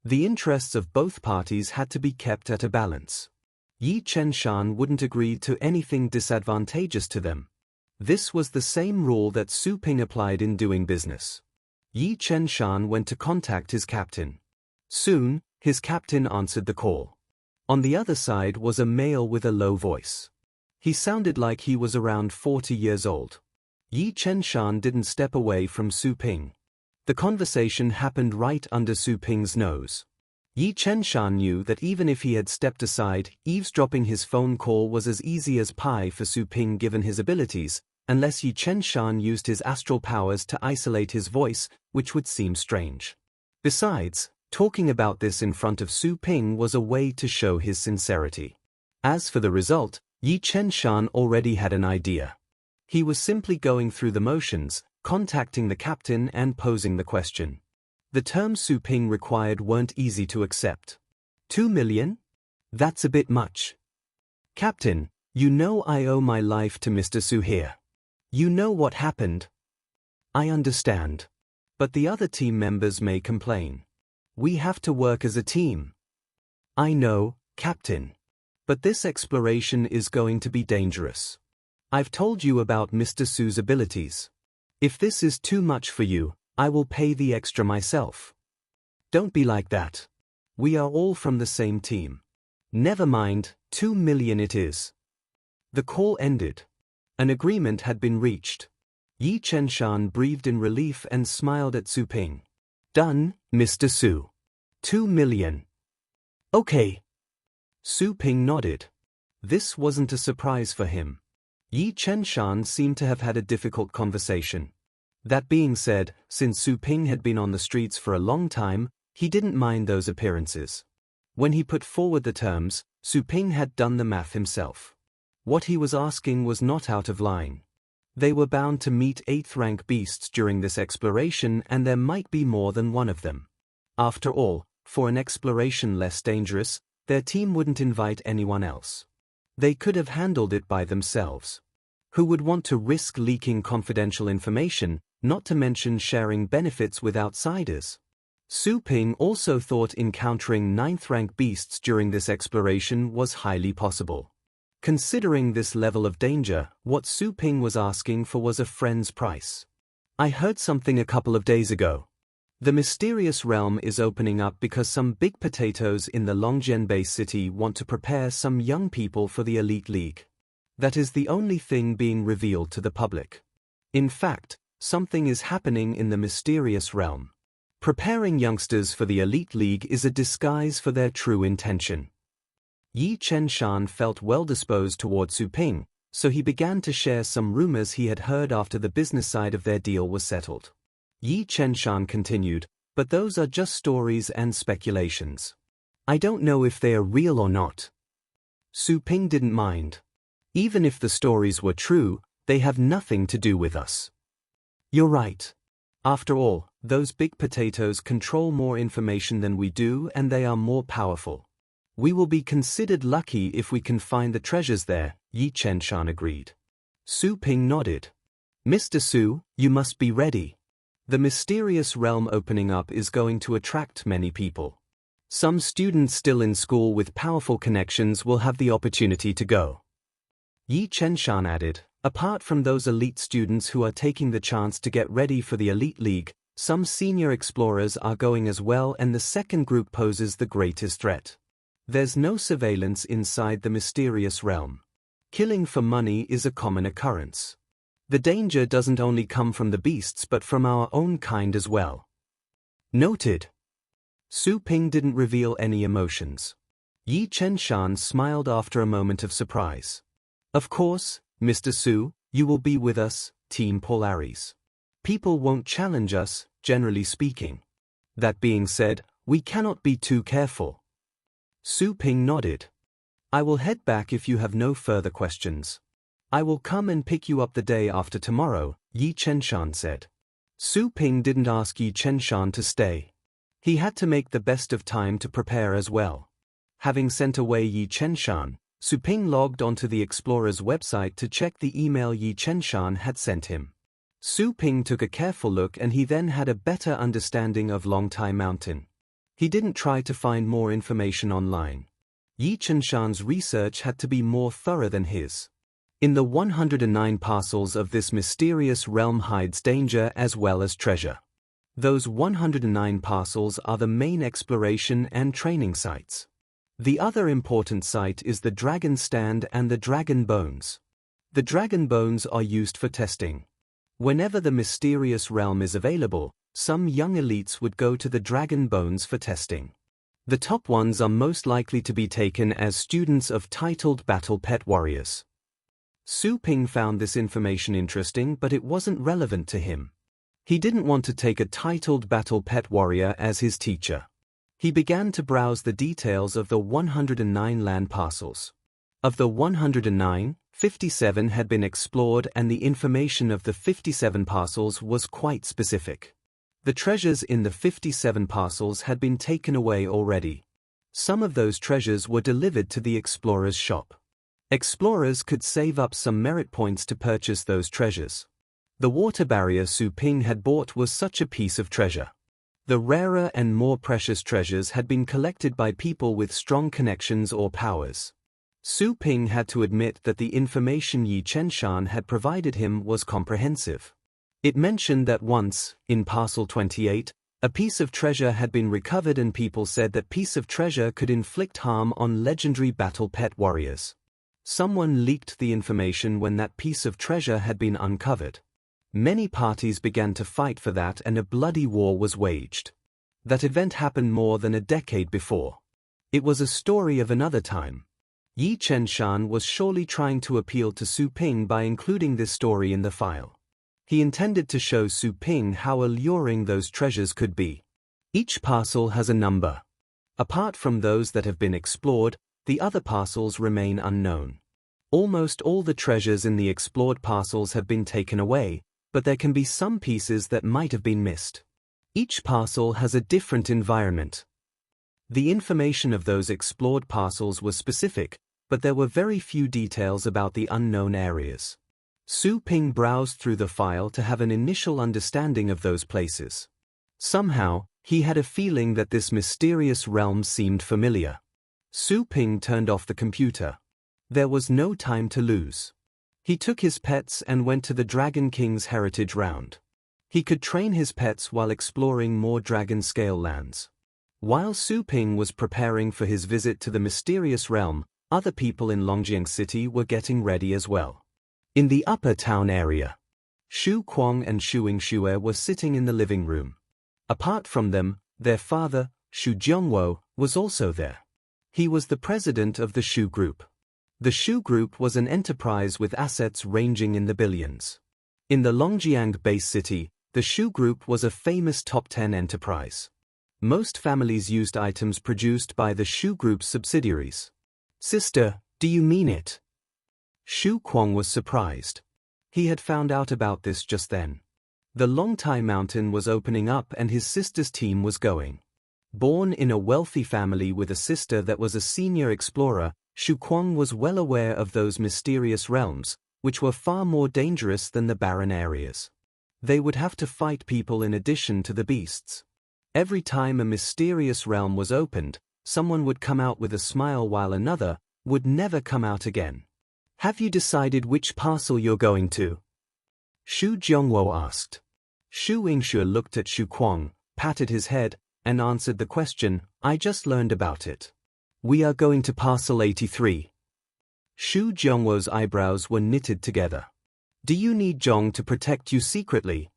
The interests of both parties had to be kept at a balance. Yi Chen-shan wouldn't agree to anything disadvantageous to them. This was the same rule that Su Ping applied in doing business. Yi Chen-shan went to contact his captain. Soon, his captain answered the call. On the other side was a male with a low voice. He sounded like he was around 40 years old. Yi Chen-shan didn't step away from Su Ping. The conversation happened right under Su Ping's nose. Yi Chen-shan knew that even if he had stepped aside, eavesdropping his phone call was as easy as pie for Su Ping given his abilities, unless Yi Chen-shan used his astral powers to isolate his voice, which would seem strange. Besides, talking about this in front of Su Ping was a way to show his sincerity. As for the result, Yi Chen-shan already had an idea. He was simply going through the motions, contacting the captain and posing the question. The terms Su Ping required weren't easy to accept. 2 million? That's a bit much. Captain, you know I owe my life to Mr. Su here. You know what happened? I understand. But the other team members may complain. We have to work as a team. I know, Captain. But this exploration is going to be dangerous. I've told you about Mr. Su's abilities. If this is too much for you, I will pay the extra myself. Don't be like that. We are all from the same team. Never mind, 2 million it is. The call ended. An agreement had been reached. Yi Chen-shan breathed in relief and smiled at Su Ping. Done, Mr. Su. 2 million. Okay. Su Ping nodded. This wasn't a surprise for him. Yi Chen-shan seemed to have had a difficult conversation. That being said, since Su Ping had been on the streets for a long time, he didn't mind those appearances. When he put forward the terms, Su Ping had done the math himself. What he was asking was not out of line. They were bound to meet 8th rank beasts during this exploration, and there might be more than one of them. After all, for an exploration less dangerous, their team wouldn't invite anyone else. They could have handled it by themselves. Who would want to risk leaking confidential information, not to mention sharing benefits with outsiders? Su Ping also thought encountering 9th rank beasts during this exploration was highly possible. Considering this level of danger, what Su Ping was asking for was a friend's price. I heard something a couple of days ago. The mysterious realm is opening up because some big potatoes in the Longjianbei city want to prepare some young people for the Elite League. That is the only thing being revealed to the public. In fact, something is happening in the mysterious realm. Preparing youngsters for the Elite League is a disguise for their true intention. Yi Chen-shan felt well-disposed toward Su Ping, so he began to share some rumors he had heard after the business side of their deal was settled. Yi Chen-shan continued, but those are just stories and speculations. I don't know if they are real or not. Su Ping didn't mind. Even if the stories were true, they have nothing to do with us. You're right. After all, those big potatoes control more information than we do, and they are more powerful. We will be considered lucky if we can find the treasures there, Yi Chen-shan agreed. Su Ping nodded. Mr. Su, you must be ready. The mysterious realm opening up is going to attract many people. Some students still in school with powerful connections will have the opportunity to go. Yi Chen-shan added, apart from those elite students who are taking the chance to get ready for the Elite League, some senior explorers are going as well, and the second group poses the greatest threat. There's no surveillance inside the mysterious realm. Killing for money is a common occurrence. The danger doesn't only come from the beasts but from our own kind as well. Noted. Su Ping didn't reveal any emotions. Yi Chen-shan smiled after a moment of surprise. Of course, Mr. Su, you will be with us, Team Polaris. People won't challenge us, generally speaking. That being said, we cannot be too careful. Su Ping nodded. I will head back if you have no further questions. I will come and pick you up the day after tomorrow, Yi Chen-shan said. Su Ping didn't ask Yi Chen-shan to stay. He had to make the best of time to prepare as well. Having sent away Yi Chen-shan, Su Ping logged onto the explorer's website to check the email Yi Chen-shan had sent him. Su Ping took a careful look and he then had a better understanding of Longtai Mountain. He didn't try to find more information online. Yi Chenshan's research had to be more thorough than his. In the 109 parcels of this mysterious realm hides danger as well as treasure. Those 109 parcels are the main exploration and training sites. The other important site is the Dragon Stand and the Dragon Bones. The Dragon Bones are used for testing. Whenever the mysterious realm is available, some young elites would go to the Dragon Bones for testing. The top ones are most likely to be taken as students of titled battle pet warriors. Su Ping found this information interesting, but it wasn't relevant to him. He didn't want to take a titled battle pet warrior as his teacher. He began to browse the details of the 109 land parcels. Of the 109, 57 had been explored, and the information of the 57 parcels was quite specific. The treasures in the 57 parcels had been taken away already. Some of those treasures were delivered to the explorer's shop. Explorers could save up some merit points to purchase those treasures. The water barrier Su Ping had bought was such a piece of treasure. The rarer and more precious treasures had been collected by people with strong connections or powers. Su Ping had to admit that the information Yi Chenshan had provided him was comprehensive. It mentioned that once, in Parcel 28, a piece of treasure had been recovered, and people said that piece of treasure could inflict harm on legendary battle pet warriors. Someone leaked the information when that piece of treasure had been uncovered. Many parties began to fight for that, and a bloody war was waged. That event happened more than a decade before. It was a story of another time. Yi Chenshan was surely trying to appeal to Su Ping by including this story in the file. He intended to show Su Ping how alluring those treasures could be. Each parcel has a number. Apart from those that have been explored, the other parcels remain unknown. Almost all the treasures in the explored parcels have been taken away, but there can be some pieces that might have been missed. Each parcel has a different environment. The information of those explored parcels was specific, but there were very few details about the unknown areas. Su Ping browsed through the file to have an initial understanding of those places. Somehow, he had a feeling that this mysterious realm seemed familiar. Su Ping turned off the computer. There was no time to lose. He took his pets and went to the Dragon King's heritage round. He could train his pets while exploring more dragon-scale lands. While Su Ping was preparing for his visit to the mysterious realm, other people in Longjiang City were getting ready as well. In the upper town area, Shu Kuang and Shu Yingxue were sitting in the living room. Apart from them, their father, Shu Jiongwo, was also there. He was the president of the Shu Group. The Shu Group was an enterprise with assets ranging in the billions. In the Longjiang base city, the Shu Group was a famous top 10 enterprise. Most families used items produced by the Shu Group's subsidiaries. "Sister, do you mean it?" Shu Kuang was surprised. He had found out about this just then. The Longtai Mountain was opening up and his sister's team was going. Born in a wealthy family with a sister that was a senior explorer, Shu Kuang was well aware of those mysterious realms, which were far more dangerous than the barren areas. They would have to fight people in addition to the beasts. Every time a mysterious realm was opened, someone would come out with a smile while another would never come out again. "Have you decided which parcel you're going to?" Shu Jiongwo asked. Shu Yingxue looked at Shu Kuang, patted his head, and answered the question, "I just learned about it. We are going to Parcel 83. Shu Jiongwo's eyebrows were knitted together. "Do you need Zhong to protect you secretly?"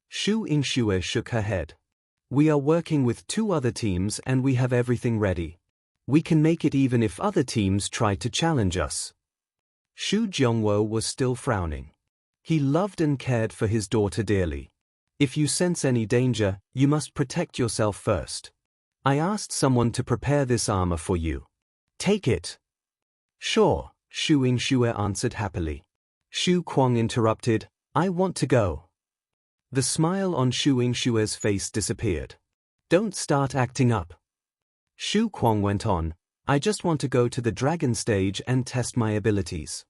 Shu Yingxue shook her head. "We are working with 2 other teams and we have everything ready. We can make it even if other teams try to challenge us." Shu Jiongwo was still frowning. He loved and cared for his daughter dearly. "If you sense any danger, you must protect yourself first. I asked someone to prepare this armor for you. Take it." "Sure," Shu Yingxue answered happily. Shu Kuang interrupted, "I want to go." The smile on Shu Yingxue's face disappeared. "Don't start acting up." Shu Kuang went on, "I just want to go to the dragon stage and test my abilities.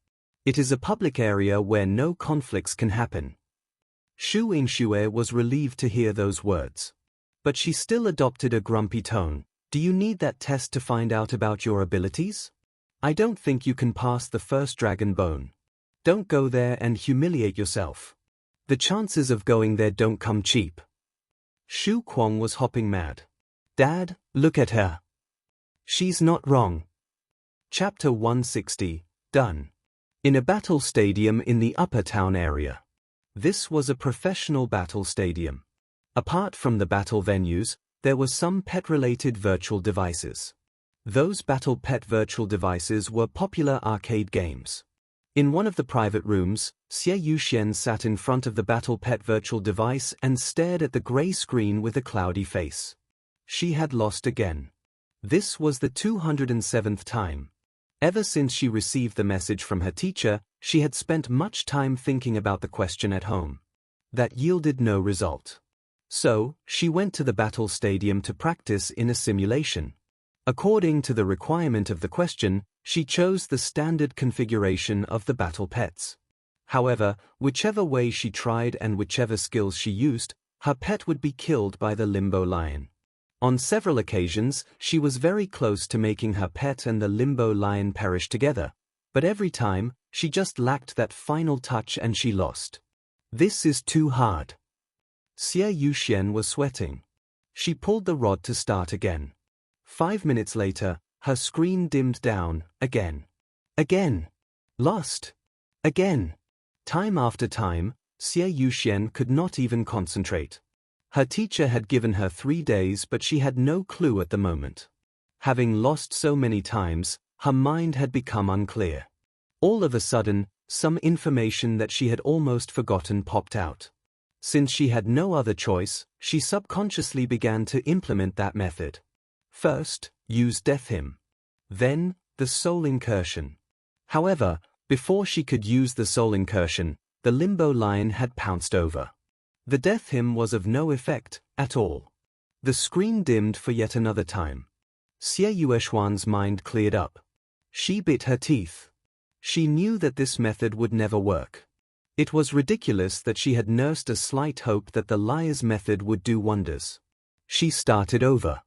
It is a public area where no conflicts can happen." Shu Yingxue was relieved to hear those words. But she still adopted a grumpy tone. Do you need that test to find out about your abilities? I don't think you can pass the first dragon bone. Don't go there and humiliate yourself. The chances of going there don't come cheap. Shu Kuang was hopping mad. Dad, look at her. She's not wrong. Chapter 160, done. In a battle stadium in the upper town area. This was a professional battle stadium. Apart from the battle venues, there were some pet-related virtual devices. Those battle pet virtual devices were popular arcade games. In one of the private rooms, Xie Yuxian sat in front of the battle pet virtual device and stared at the gray screen with a cloudy face. She had lost again. This was the 207th time. Ever since she received the message from her teacher, she had spent much time thinking about the question at home. That yielded no result. So, she went to the battle stadium to practice in a simulation. According to the requirement of the question, she chose the standard configuration of the battle pets. However, whichever way she tried and whichever skills she used, her pet would be killed by the limbo lion. On several occasions, she was very close to making her pet and the limbo lion perish together, but every time, she just lacked that final touch and she lost. This is too hard. Xie Yuxian was sweating. She pulled the rod to start again. 5 minutes later, her screen dimmed down, again. Again. Lost. Again. Time after time, Xie Yuxian could not even concentrate. Her teacher had given her 3 days but she had no clue at the moment. Having lost so many times, her mind had become unclear. All of a sudden, some information that she had almost forgotten popped out. Since she had no other choice, she subconsciously began to implement that method. First, use Death Hymn. Then, the Soul Incursion. However, before she could use the Soul Incursion, the Limbo Lion had pounced over. The Death Hymn was of no effect at all. The screen dimmed for yet another time. Xie Yueshuan's mind cleared up. She bit her teeth. She knew that this method would never work. It was ridiculous that she had nursed a slight hope that the liar's method would do wonders. She started over.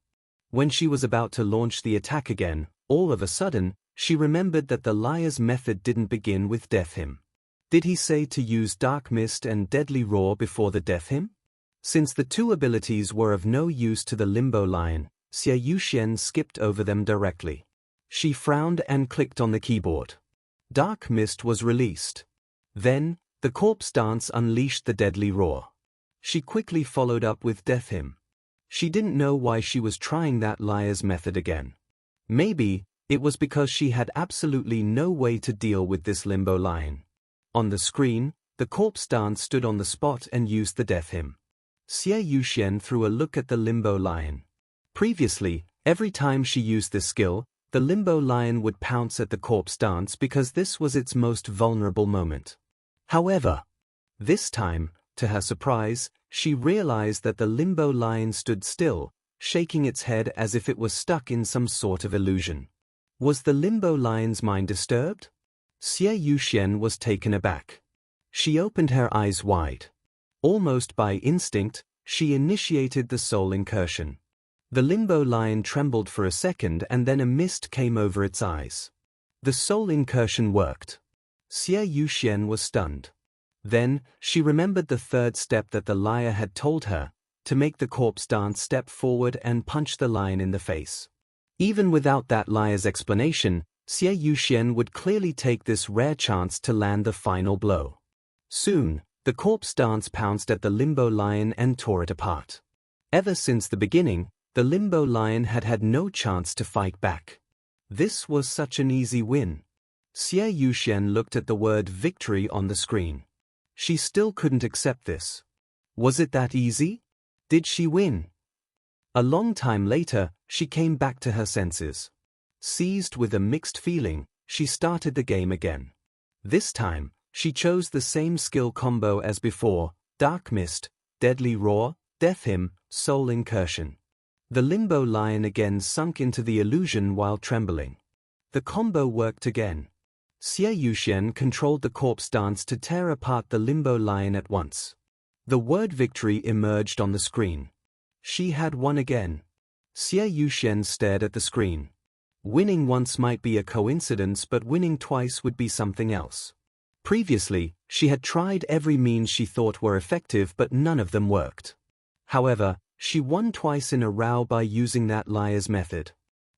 When she was about to launch the attack again, all of a sudden, she remembered that the liar's method didn't begin with Death Hymn. Did he say to use Dark Mist and Deadly Roar before the Death Hymn? Since the two abilities were of no use to the Limbo Lion, Xie Yuxian skipped over them directly. She frowned and clicked on the keyboard. Dark Mist was released. Then, the corpse dance unleashed the Deadly Roar. She quickly followed up with Death Hymn. She didn't know why she was trying that liar's method again. Maybe, it was because she had absolutely no way to deal with this Limbo Lion. On the screen, the corpse dance stood on the spot and used the Death Hymn. Xie Yuxian threw a look at the Limbo Lion. Previously, every time she used this skill, the Limbo Lion would pounce at the corpse dance because this was its most vulnerable moment. However, this time, to her surprise, she realized that the Limbo Lion stood still, shaking its head as if it was stuck in some sort of illusion. Was the Limbo Lion's mind disturbed? Xie Yuxian was taken aback. She opened her eyes wide. Almost by instinct, she initiated the Soul Incursion. The Limbo Lion trembled for a second and then a mist came over its eyes. The Soul Incursion worked. Xie Yuxian was stunned. Then, she remembered the third step that the liar had told her, to make the corpse dance step forward and punch the lion in the face. Even without that liar's explanation, Xie Yuxian would clearly take this rare chance to land the final blow. Soon, the corpse dance pounced at the Limbo Lion and tore it apart. Ever since the beginning, the Limbo Lion had had no chance to fight back. This was such an easy win. Xie Yuxian looked at the word victory on the screen. She still couldn't accept this. Was it that easy? Did she win? A long time later, she came back to her senses. Seized with a mixed feeling, she started the game again. This time, she chose the same skill combo as before: Dark Mist, Deadly Roar, Death Hymn, Soul Incursion. The Limbo Lion again sunk into the illusion while trembling. The combo worked again. Xie Yuxian controlled the corpse dance to tear apart the Limbo Lion at once. The word victory emerged on the screen. She had won again. Xie Yuxian stared at the screen. Winning once might be a coincidence, but winning twice would be something else. Previously, she had tried every means she thought were effective, but none of them worked. However, she won twice in a row by using that liar's method.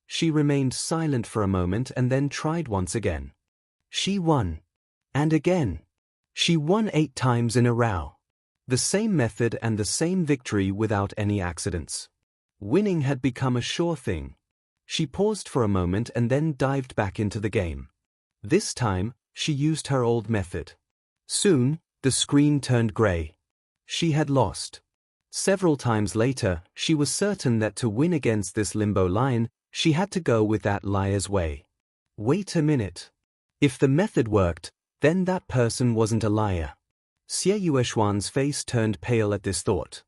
She remained silent for a moment and then tried once again. She won. And again. She won 8 times in a row. The same method and the same victory without any accidents. Winning had become a sure thing. She paused for a moment and then dived back into the game. This time, she used her old method. Soon, the screen turned gray. She had lost. Several times later, she was certain that to win against this limbo lion, she had to go with that liar's way. Wait a minute. If the method worked, then that person wasn't a liar. Xie Yueshuan's face turned pale at this thought.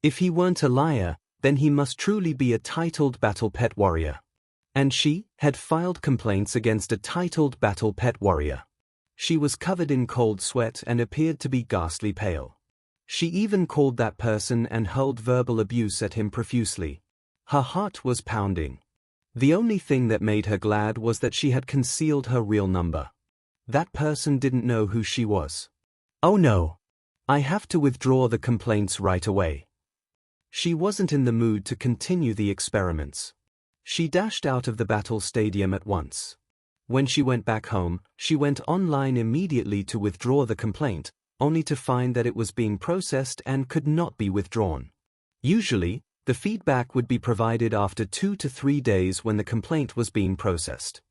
If he weren't a liar, then he must truly be a titled battle pet warrior. And she had filed complaints against a titled battle pet warrior. She was covered in cold sweat and appeared to be ghastly pale. She even called that person and hurled verbal abuse at him profusely. Her heart was pounding. The only thing that made her glad was that she had concealed her real number. That person didn't know who she was. Oh no! I have to withdraw the complaints right away. She wasn't in the mood to continue the experiments. She dashed out of the battle stadium at once. When she went back home, she went online immediately to withdraw the complaint, only to find that it was being processed and could not be withdrawn. Usually, the feedback would be provided after 2 to 3 days when the complaint was being processed.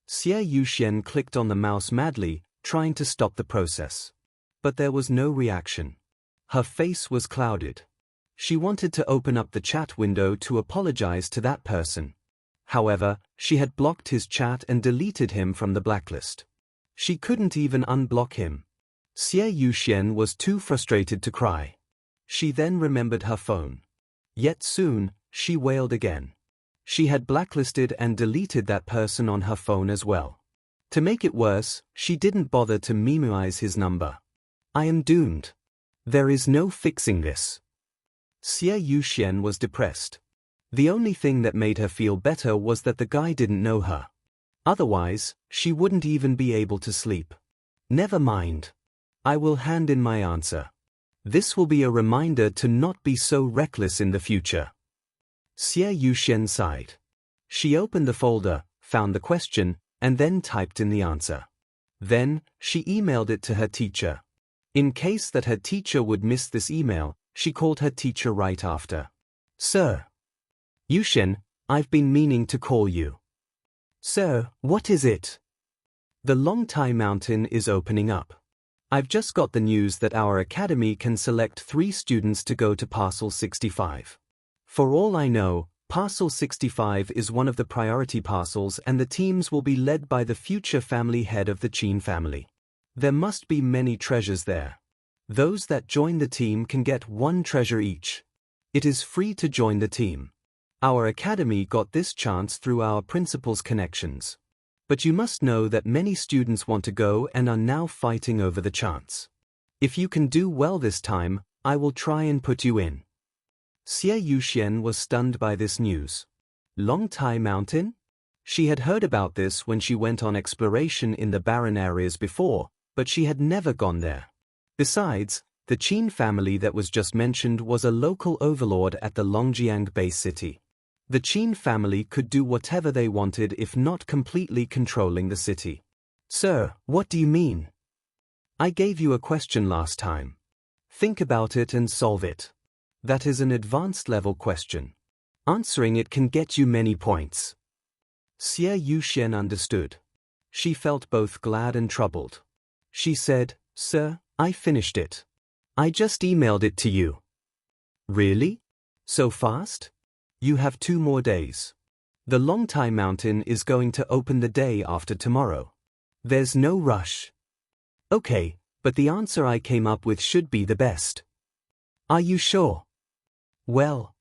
Xie Yuxian clicked on the mouse madly, trying to stop the process. But there was no reaction. Her face was clouded. She wanted to open up the chat window to apologize to that person. However, she had blocked his chat and deleted him from the blacklist. She couldn't even unblock him. Xie Yuxian was too frustrated to cry. She then remembered her phone. Yet soon, she wailed again. She had blacklisted and deleted that person on her phone as well. To make it worse, she didn't bother to memorize his number. I am doomed. There is no fixing this. Xie Yuxian was depressed. The only thing that made her feel better was that the guy didn't know her. Otherwise, she wouldn't even be able to sleep. Never mind. I will hand in my answer. This will be a reminder to not be so reckless in the future. Xie Yuxian sighed. She opened the folder, found the question, and then typed in the answer. Then, she emailed it to her teacher. In case that her teacher would miss this email, she called her teacher right after. Sir. Yuxian, I've been meaning to call you. Sir, what is it? The Longtai Mountain is opening up. I've just got the news that our academy can select 3 students to go to Parcel 65. For all I know, Parcel 65 is one of the priority parcels and the teams will be led by the future family head of the Qin family. There must be many treasures there. Those that join the team can get 1 treasure each. It is free to join the team. Our academy got this chance through our principal's connections. But you must know that many students want to go and are now fighting over the chance. If you can do well this time, I will try and put you in. Xie Yuxian was stunned by this news. Longtai Mountain? She had heard about this when she went on exploration in the barren areas before, but she had never gone there. Besides, the Qin family that was just mentioned was a local overlord at the Longjiang base city. The Qin family could do whatever they wanted if not completely controlling the city. Sir, what do you mean? I gave you a question last time. Think about it and solve it. That is an advanced level question. Answering it can get you many points. Xie Yuxian understood. She felt both glad and troubled. She said, Sir, I finished it. I just emailed it to you. Really? So fast? You have 2 more days. The Longtai Mountain is going to open the day after tomorrow. There's no rush. Okay, but the answer I came up with should be the best. Are you sure? Well,